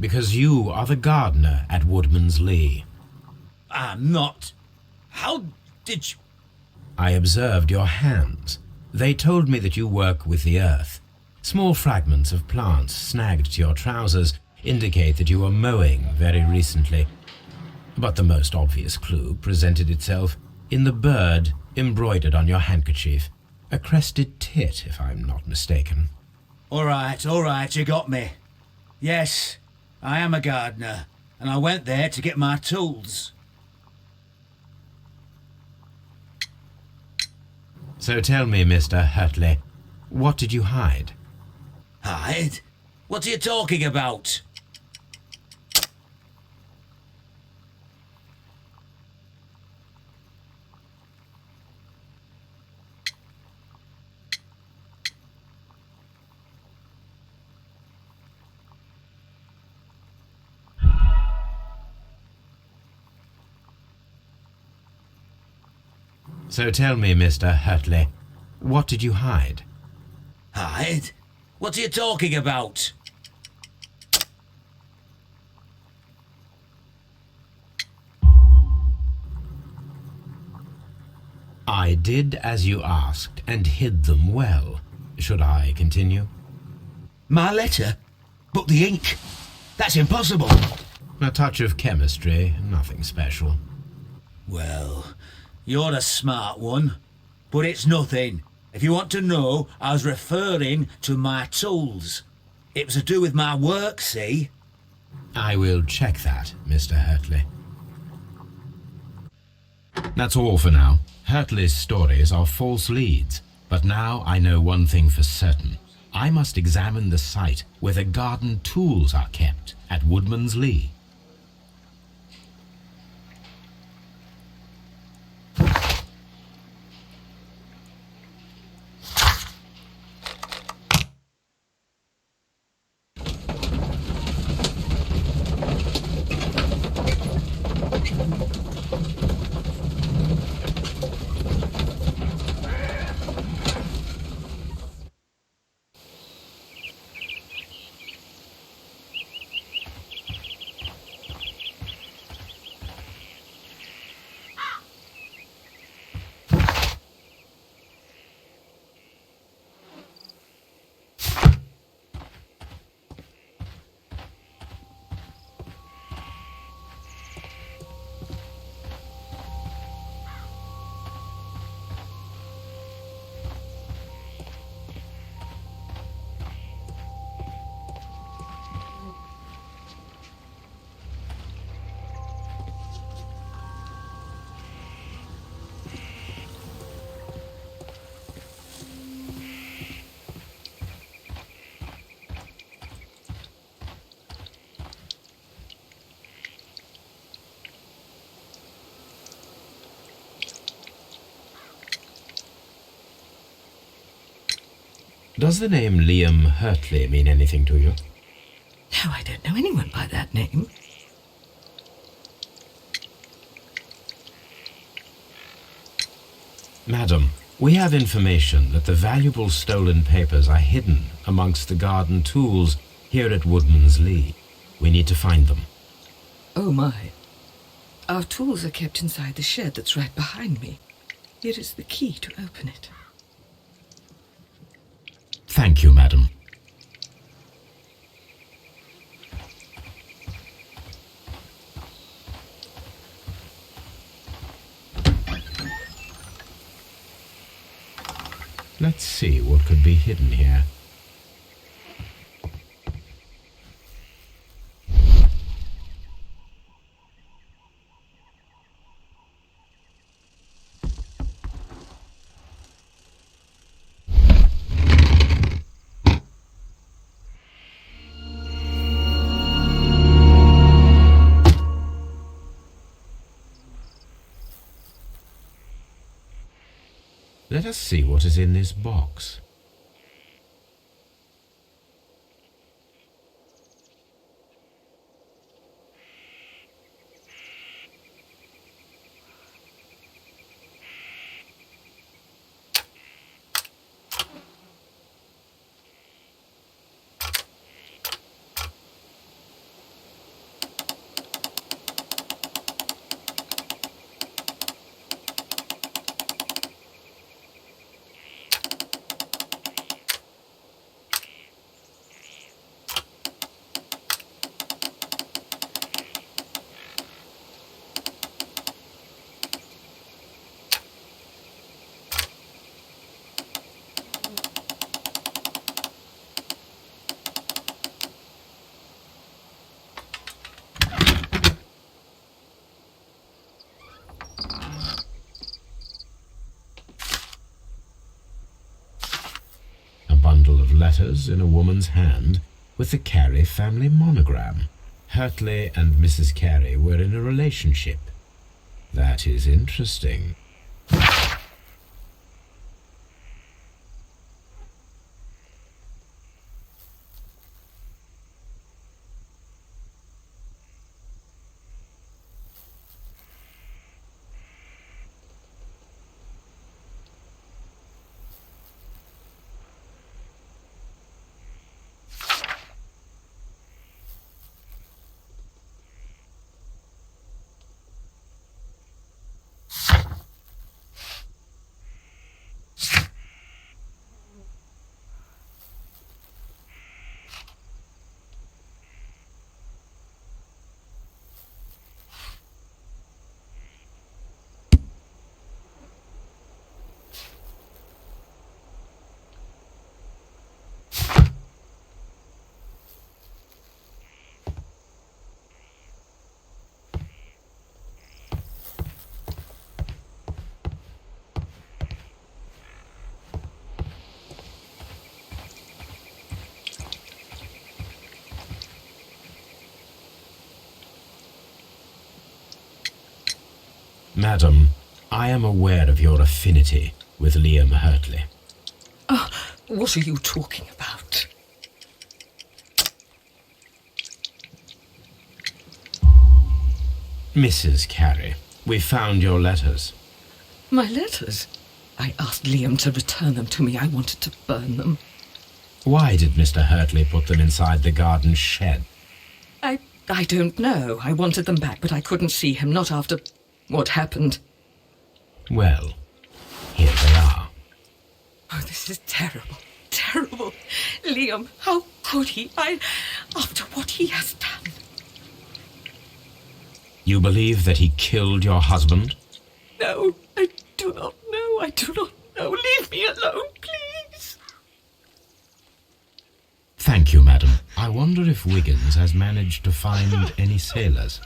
Because you are the gardener at Woodman's Lee. I'm not. How did you... I observed your hands. They told me that you work with the earth. Small fragments of plants snagged to your trousers indicate that you were mowing very recently. But the most obvious clue presented itself in the bird embroidered on your handkerchief. A crested tit, if I'm not mistaken. All right, you got me. Yes, I am a gardener, and I went there to get my tools. So tell me, Mr. Hurtley, what did you hide? Hide? What are you talking about? So tell me, Mr. Hurtley, what did you hide? Hide? What are you talking about? I did as you asked and hid them well. Should I continue? My letter? But the ink? That's impossible. A touch of chemistry, nothing special. Well, you're a smart one, but it's nothing. If you want to know, I was referring to my tools. It was to do with my work, see? I will check that, Mr. Hurtley. That's all for now. Hurtley's stories are false leads, but now I know one thing for certain. I must examine the site where the garden tools are kept at Woodman's Lee. Does the name Liam Hurtley mean anything to you? No, I don't know anyone by that name. Madam, we have information that the valuable stolen papers are hidden amongst the garden tools here at Woodman's Lee. We need to find them. Oh my. Our tools are kept inside the shed that's right behind me. Here is the key to open it. Thank you, madam. Let's see what could be hidden here. Let us see what is in this box. Letters in a woman's hand with the Carey family monogram. Hurtley and Mrs. Carey were in a relationship. That is interesting. Madam, I am aware of your affinity with Liam Hurtley. Oh, what are you talking about? Mrs. Carey, we found your letters. My letters? I asked Liam to return them to me. I wanted to burn them. Why did Mr. Hurtley put them inside the garden shed? I don't know. I wanted them back, but I couldn't see him, not after what happened. Well, here they are. Oh, this is terrible. Terrible. Liam, how could he? After what he has done. You believe that he killed your husband? No, I do not know. I do not know. Leave me alone, please. Thank you, madam. I wonder if Wiggins has managed to find any sailors.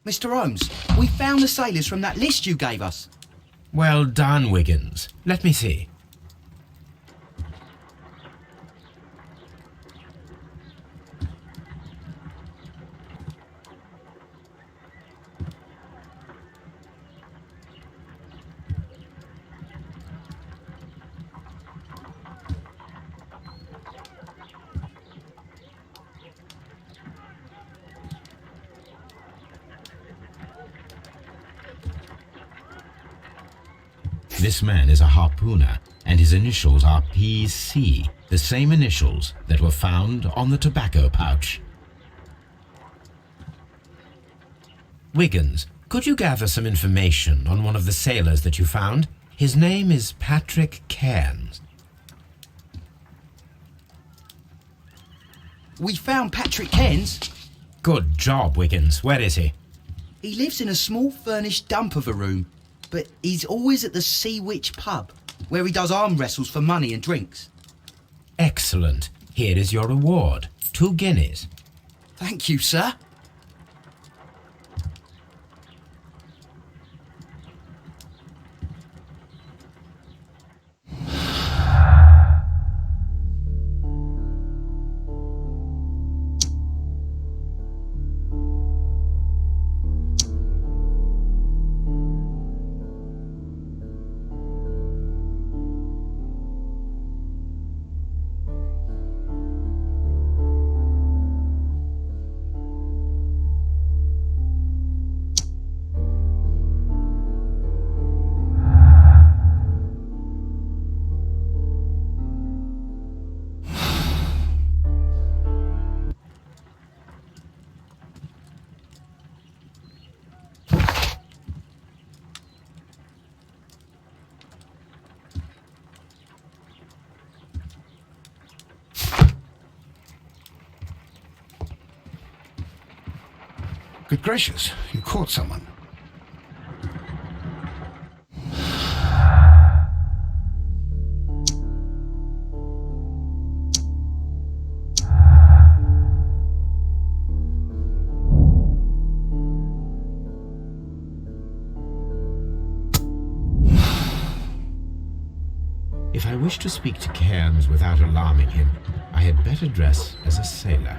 Mr. Holmes, we found the sailors from that list you gave us. Well done, Wiggins. Let me see. This man is a harpooner, and his initials are PC, the same initials that were found on the tobacco pouch. Wiggins, could you gather some information on one of the sailors that you found? His name is Patrick Cairns. We found Patrick Cairns. Good job, Wiggins. Where is he? He lives in a small furnished dump of a room, but he's always at the Sea Witch pub, where he does arm wrestles for money and drinks. Excellent. Here is your reward. 2 guineas. Thank you, sir. Good gracious, you caught someone. If I wish to speak to Cairns without alarming him, I had better dress as a sailor.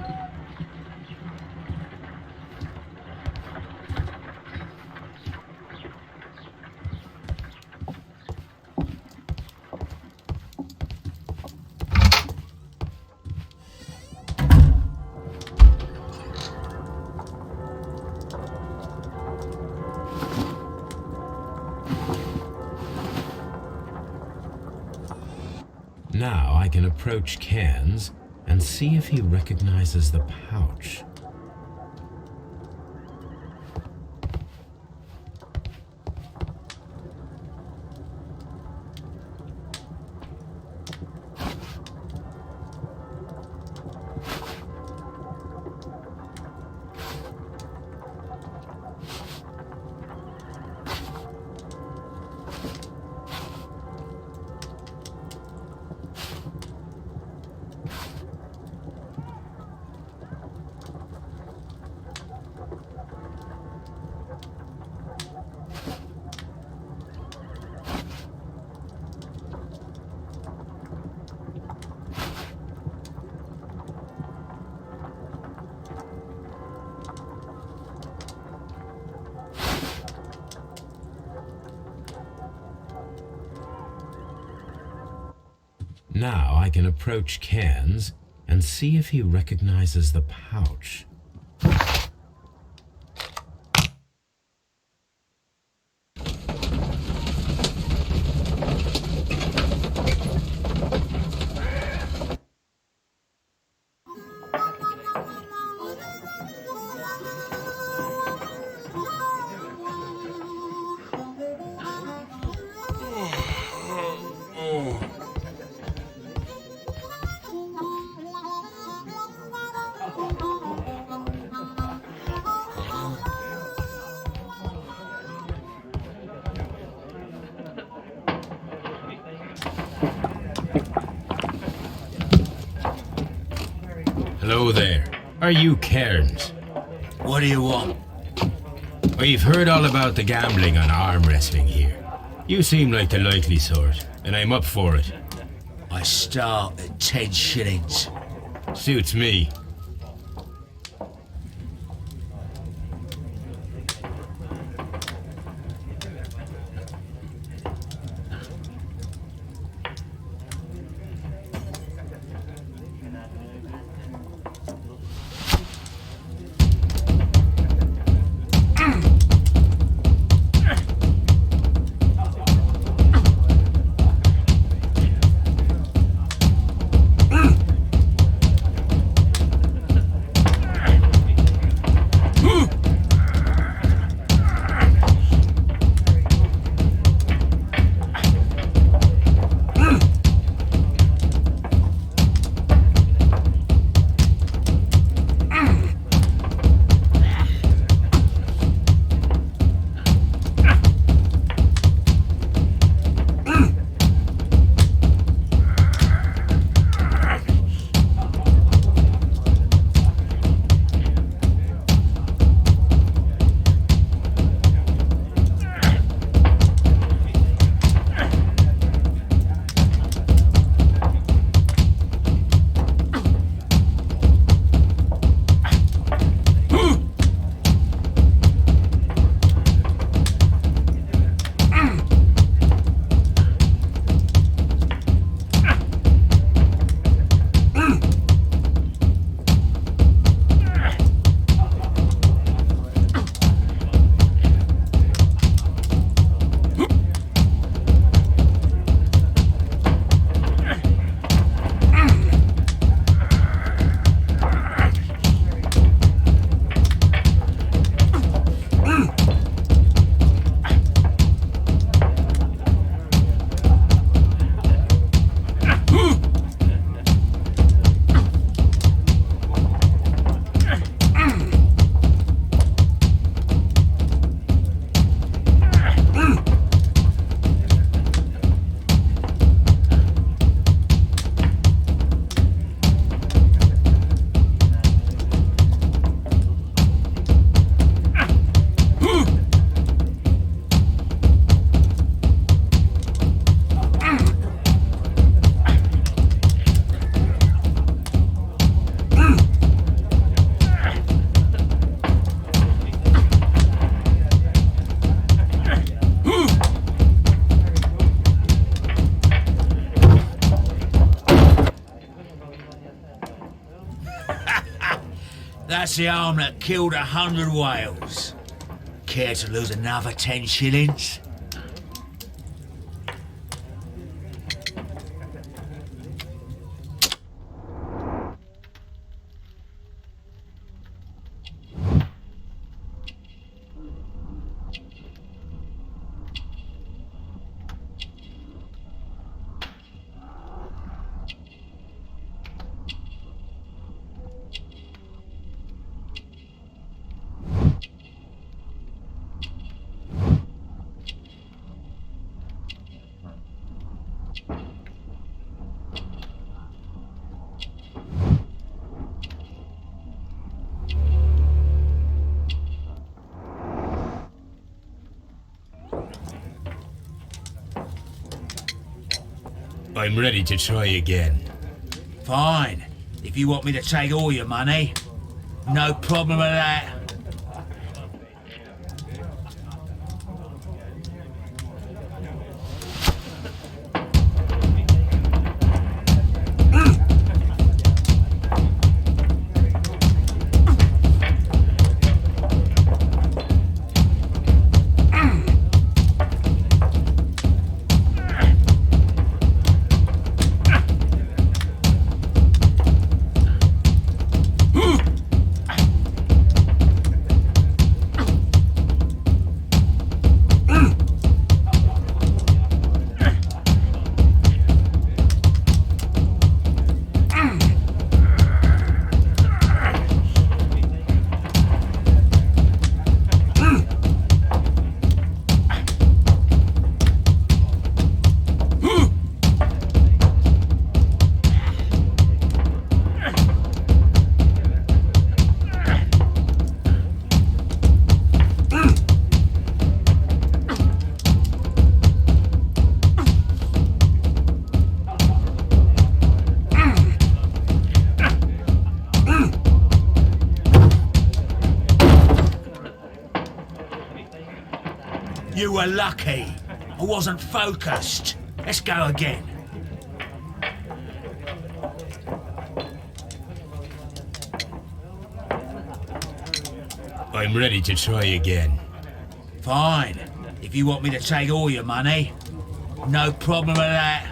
Now I can approach Cairns and see if he recognizes the pouch. Now I can approach Cairns and see if he recognizes the pouch. Hello there. Are you Cairns? What do you want? We've heard all about the gambling on arm wrestling here. You seem like the likely sort, and I'm up for it. I start at 10 shillings. Suits me. That's the arm that killed 100 whales. Care to lose another 10 shillings? I'm ready to try again. Fine. If you want me to take all your money, no problem with that. were lucky. I wasn't focused. Let's go again. I'm ready to try again. Fine. If you want me to take all your money, no problem with that.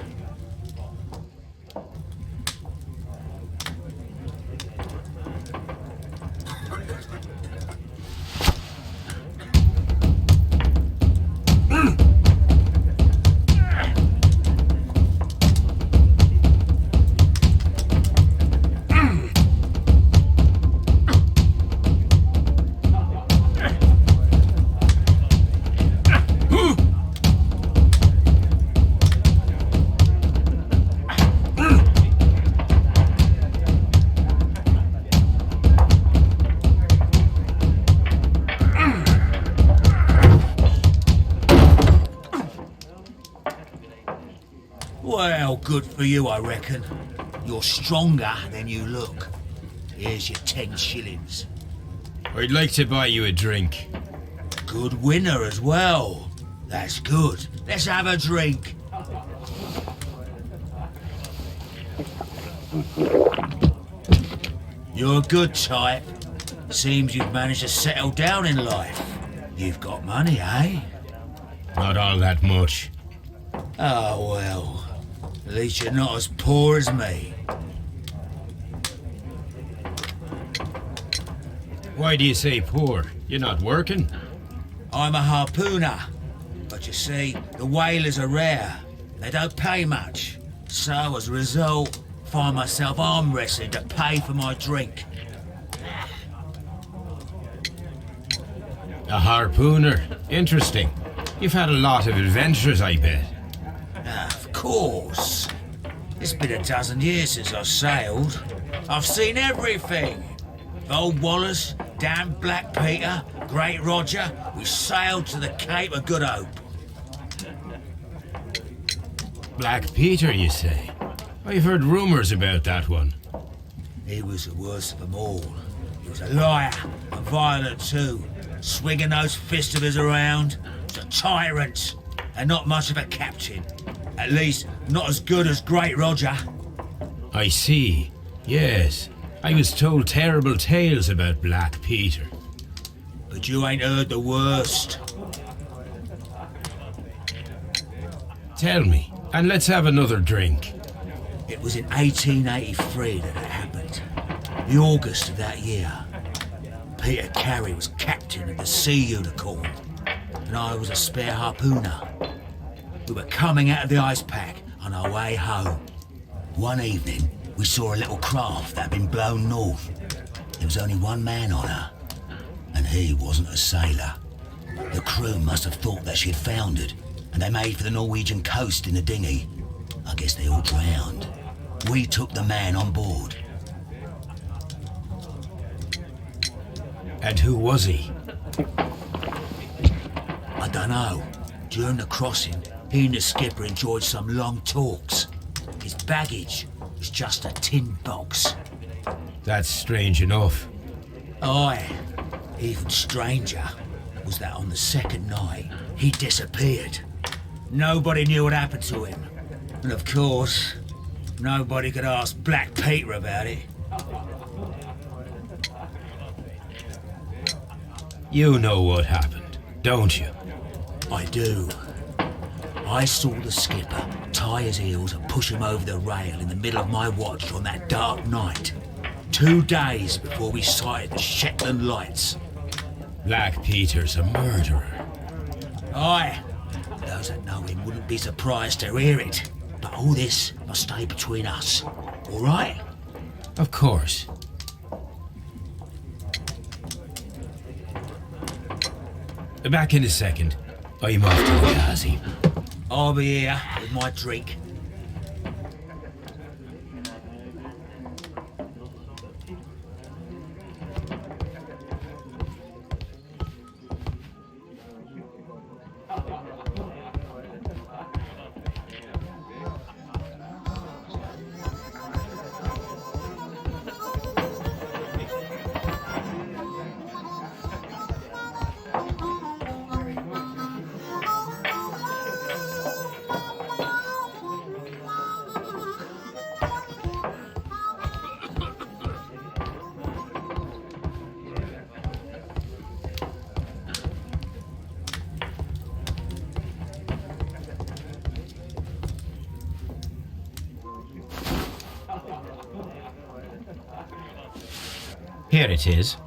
Well, good for you, I reckon. You're stronger than you look. Here's your 10 shillings. I'd like to buy you a drink. Good winner as well. That's good. Let's have a drink. You're a good type. Seems you've managed to settle down in life. You've got money, eh? Not all that much. Oh, well. At least you're not as poor as me. Why do you say poor? You're not working? I'm a harpooner. But you see, the whalers are rare. They don't pay much. So, as a result, find myself arm wrestling to pay for my drink. A harpooner. Interesting. You've had a lot of adventures, I bet. Of course. It's been a dozen years since I sailed. I've seen everything. Old Wallace, damn Black Peter, Great Roger, we sailed to the Cape of Good Hope. Black Peter, you say? I've heard rumours about that one. He was the worst of them all. He was a liar, and violent too, swinging those fists of his around. He was a tyrant, and not much of a captain. At least, not as good as Great Roger. I see. Yes. I was told terrible tales about Black Peter. But you ain't heard the worst. Tell me, and let's have another drink. It was in 1883 that it happened. The August of that year. Peter Carey was captain of the Sea Unicorn, and I was a spare harpooner. We were coming out of the ice pack on our way home. One evening, we saw a little craft that had been blown north. There was only one man on her, and he wasn't a sailor. The crew must have thought that she had foundered, and they made for the Norwegian coast in the dinghy. I guess they all drowned. We took the man on board. And who was he? I don't know. During the crossing, he and the skipper enjoyed some long talks. His baggage was just a tin box. That's strange enough. Aye. Even stranger was that on the second night, he disappeared. Nobody knew what happened to him. And of course, nobody could ask Black Peter about it. You know what happened, don't you? I do. I saw the skipper tie his heels and push him over the rail in the middle of my watch on that dark night. 2 days before we sighted the Shetland lights. Black Peter's a murderer. Aye. Those that know him wouldn't be surprised to hear it. But all this must stay between us. All right? Of course. Back in a second. I'm off to the Ghazi. I'll be here with my drink. Here it is.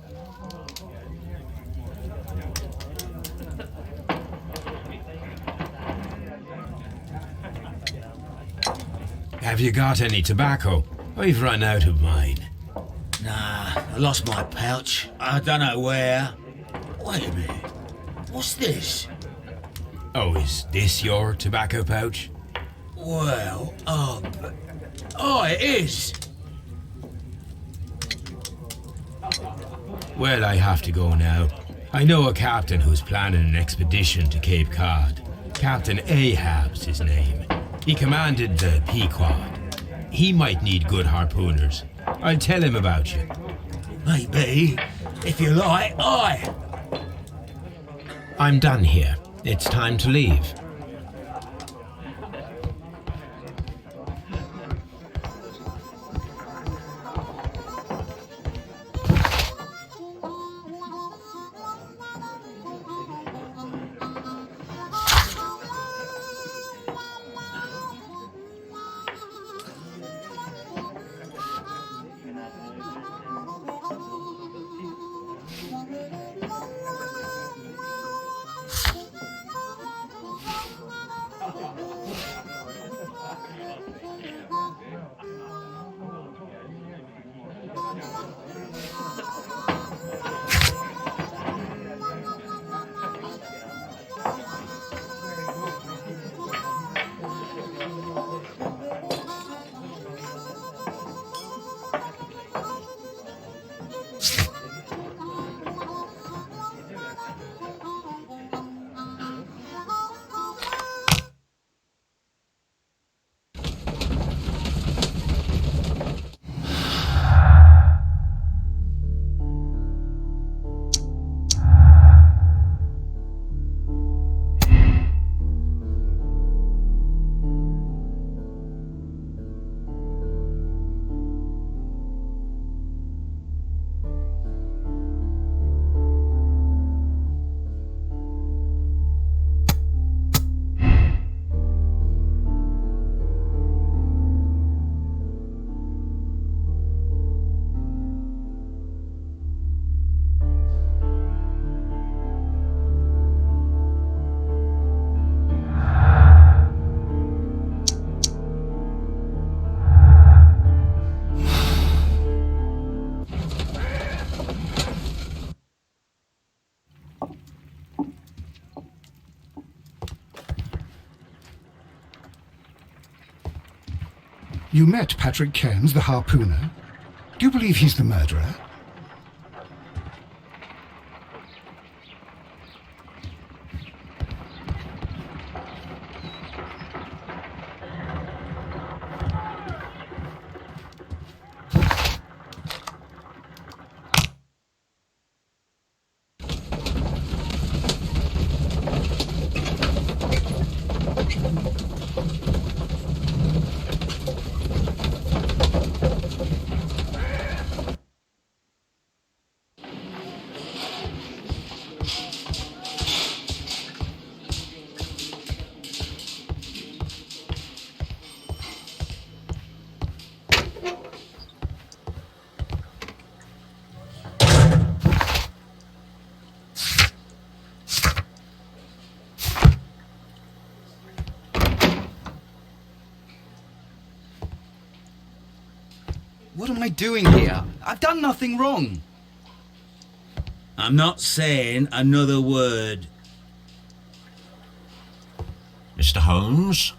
Have you got any tobacco? I've run out of mine. Nah, I lost my pouch. I don't know where. Wait a minute. What's this? Oh, is this your tobacco pouch? Well, oh, it is. Well, I have to go now. I know a captain who's planning an expedition to Cape Cod. Captain Ahab's his name. He commanded the Pequod. He might need good harpooners. I'll tell him about you. Maybe. If you like, aye. I'm done here. It's time to leave. You met Patrick Cairns, the harpooner. Do you believe he's the murderer? What am I doing here? I've done nothing wrong. I'm not saying another word. Mr. Holmes?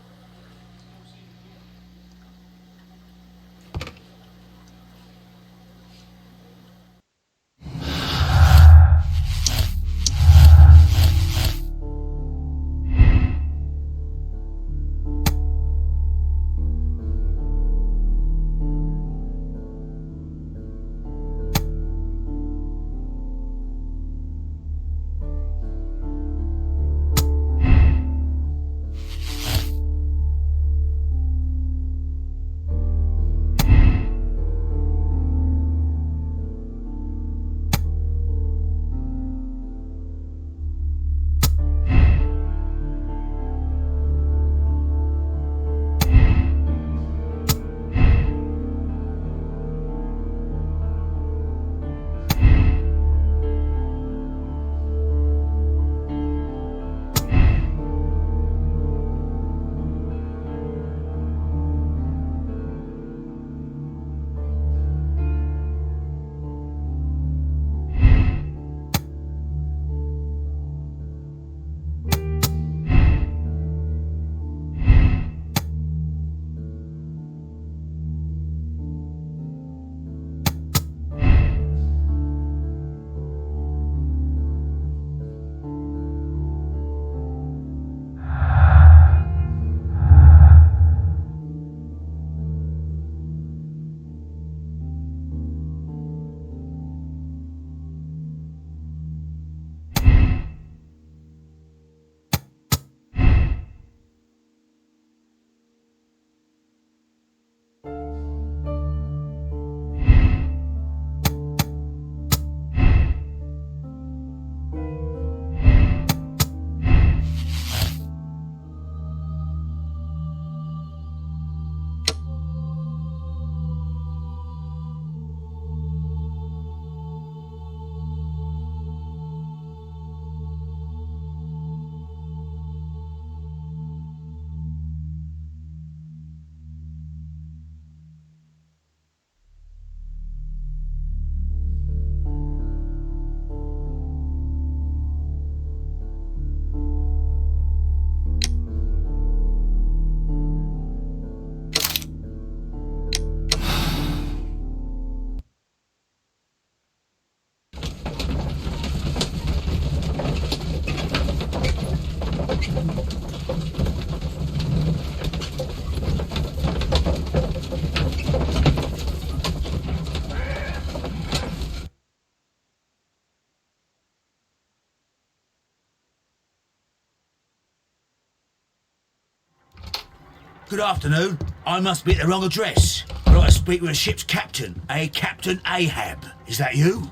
Good afternoon. I must be at the wrong address. I'd like to speak with a ship's captain, a Captain Ahab. Is that you?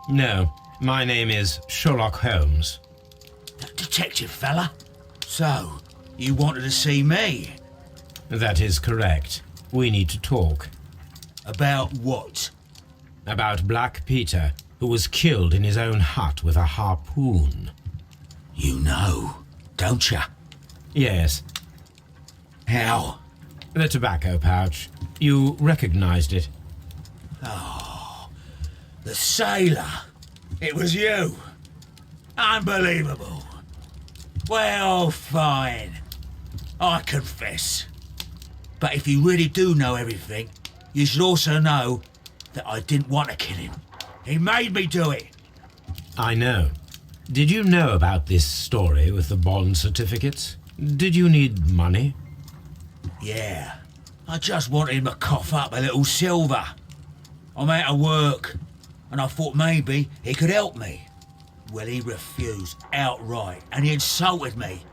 No, my name is Sherlock Holmes. That detective fella? So, you wanted to see me? That is correct. We need to talk. About what? About Black Peter, who was killed in his own hut with a harpoon. You know, don't you? Yes, How? the tobacco pouch. You recognized it. The sailor. It was you. Unbelievable. Well, fine. I confess. But if you really do know everything, you should also know that I didn't want to kill him. He made me do it. I know. Did you know about this story with the bond certificates? Did you need money? Yeah. I just wanted him to cough up a little silver. I'm out of work, and I thought maybe he could help me. Well, he refused outright, and he insulted me.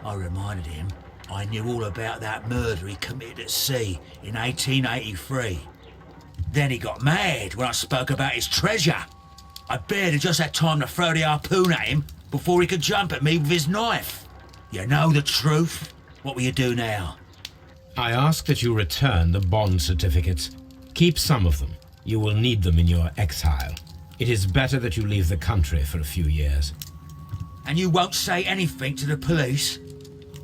I reminded him I knew all about that murder he committed at sea in 1883. Then he got mad when I spoke about his treasure. I barely just had time to throw the harpoon at him before he could jump at me with his knife. You know the truth. What will you do now? I ask that you return the bond certificates. Keep some of them. You will need them in your exile. It is better that you leave the country for a few years. And you won't say anything to the police?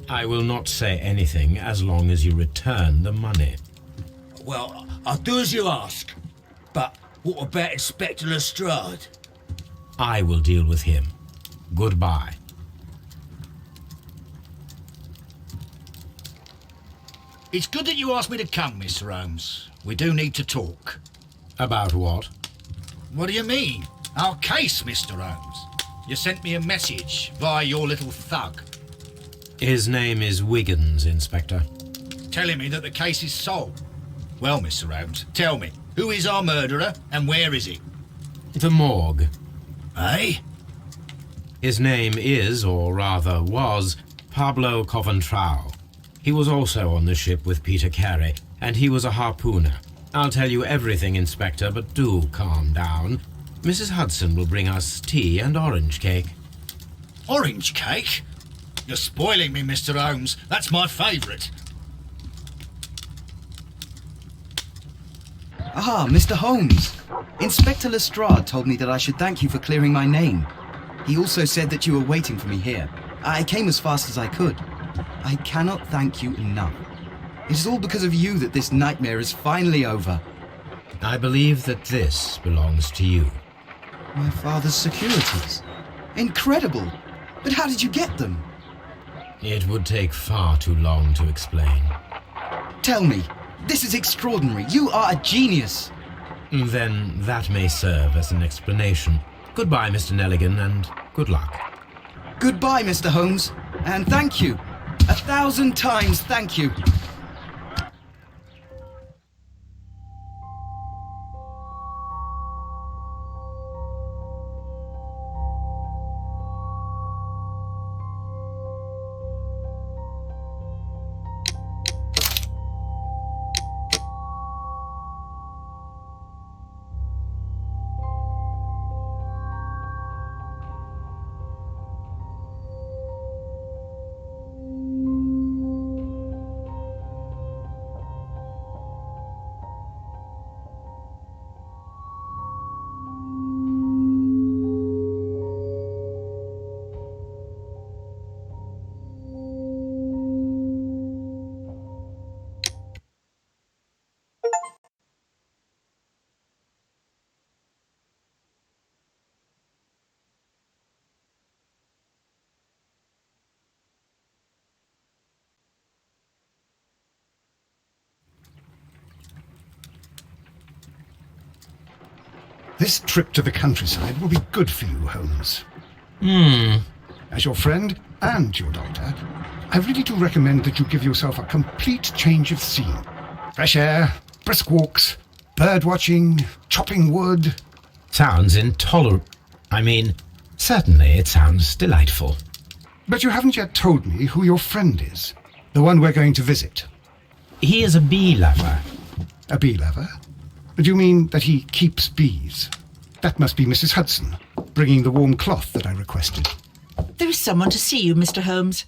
I will not say anything as long as you return the money. Well, I'll do as you ask. But what about Inspector Lestrade? I will deal with him. Goodbye. It's good that you asked me to come, Mr. Holmes. We do need to talk. About what? What do you mean? Our case, Mr. Holmes. You sent me a message via your little thug, His name is Wiggins, Inspector. telling me that the case is solved. Well, Mr. Holmes, tell me, who is our murderer and where is he? The morgue. Eh? His name is, or rather was, Pablo Coventrao. He was also on the ship with Peter Carey, and he was a harpooner. I'll tell you everything, Inspector, but do calm down. Mrs. Hudson will bring us tea and orange cake. Orange cake? You're spoiling me, Mr. Holmes. That's my favourite. Ah, Mr. Holmes. Inspector Lestrade told me that I should thank you for clearing my name. He also said that you were waiting for me here. I came as fast as I could. I cannot thank you enough. It is all because of you that this nightmare is finally over. I believe that this belongs to you. My father's securities. Incredible! But how did you get them? It would take far too long to explain. Tell me. This is extraordinary. You are a genius. Then that may serve as an explanation. Goodbye, Mr. Nelligan, and good luck. Goodbye, Mr. Holmes. And thank you. 1,000 times thank you. This trip to the countryside will be good for you, Holmes. As your friend and your doctor, I really do recommend that you give yourself a complete change of scene. Fresh air, brisk walks, bird watching, chopping wood. Sounds intolerable. Certainly it sounds delightful. But you haven't yet told me who your friend is, the one we're going to visit. He is a bee lover. A bee lover? Do you mean that he keeps bees? That must be Mrs. Hudson, bringing the warm cloth that I requested. There is someone to see you, Mr. Holmes.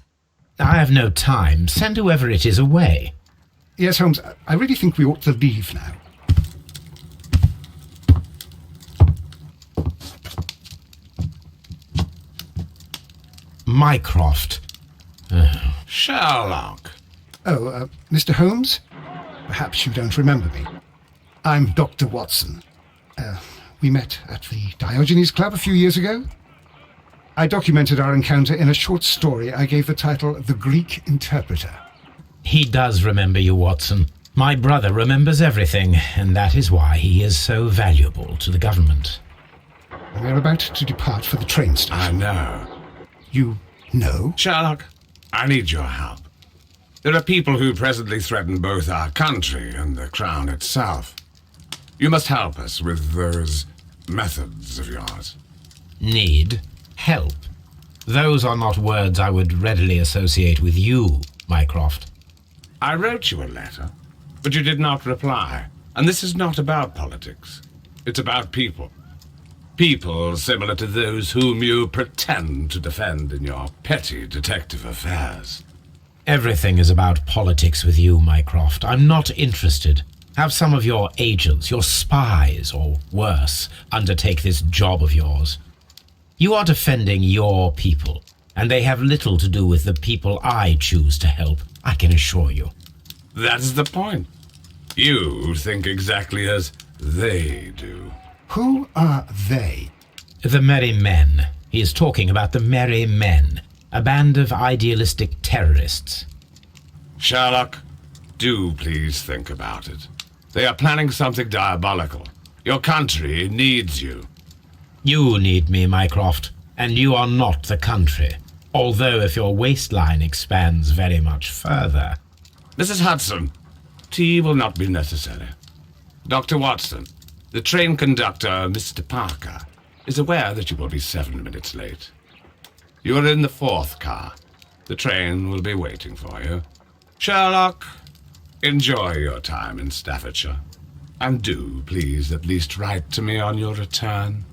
I have no time. Send whoever it is away. Yes, Holmes, I really think we ought to leave now. Mycroft. Sherlock. Oh, Mr. Holmes? Perhaps you don't remember me. I'm Dr. Watson. We met at the Diogenes Club a few years ago. I documented our encounter in a short story I gave the title The Greek Interpreter. He does remember you, Watson. My brother remembers everything, and that is why he is so valuable to the government. We're about to depart for the train station. I know. You know? Sherlock, I need your help. There are people who presently threaten both our country and the Crown itself. You must help us with those methods of yours. Need? Help? Those are not words I would readily associate with you, Mycroft. I wrote you a letter, but you did not reply. And this is not about politics. It's about people. People similar to those whom you pretend to defend in your petty detective affairs. Everything is about politics with you, Mycroft. I'm not interested. Have some of your agents, your spies, or worse, undertake this job of yours. You are defending your people, and they have little to do with the people I choose to help, I can assure you. That's the point. You think exactly as they do. Who are they? The Merry Men. He is talking about the Merry Men, a band of idealistic terrorists. Sherlock, do please think about it. They are planning something diabolical. Your country needs you. You need me, Mycroft, and you are not the country. Although if your waistline expands very much further. Mrs. Hudson, tea will not be necessary. Dr. Watson, the train conductor, Mr. Parker, is aware that you will be 7 minutes late. You are in the 4th car. The train will be waiting for you. Sherlock, enjoy your time in Staffordshire. And do, please, at least write to me on your return.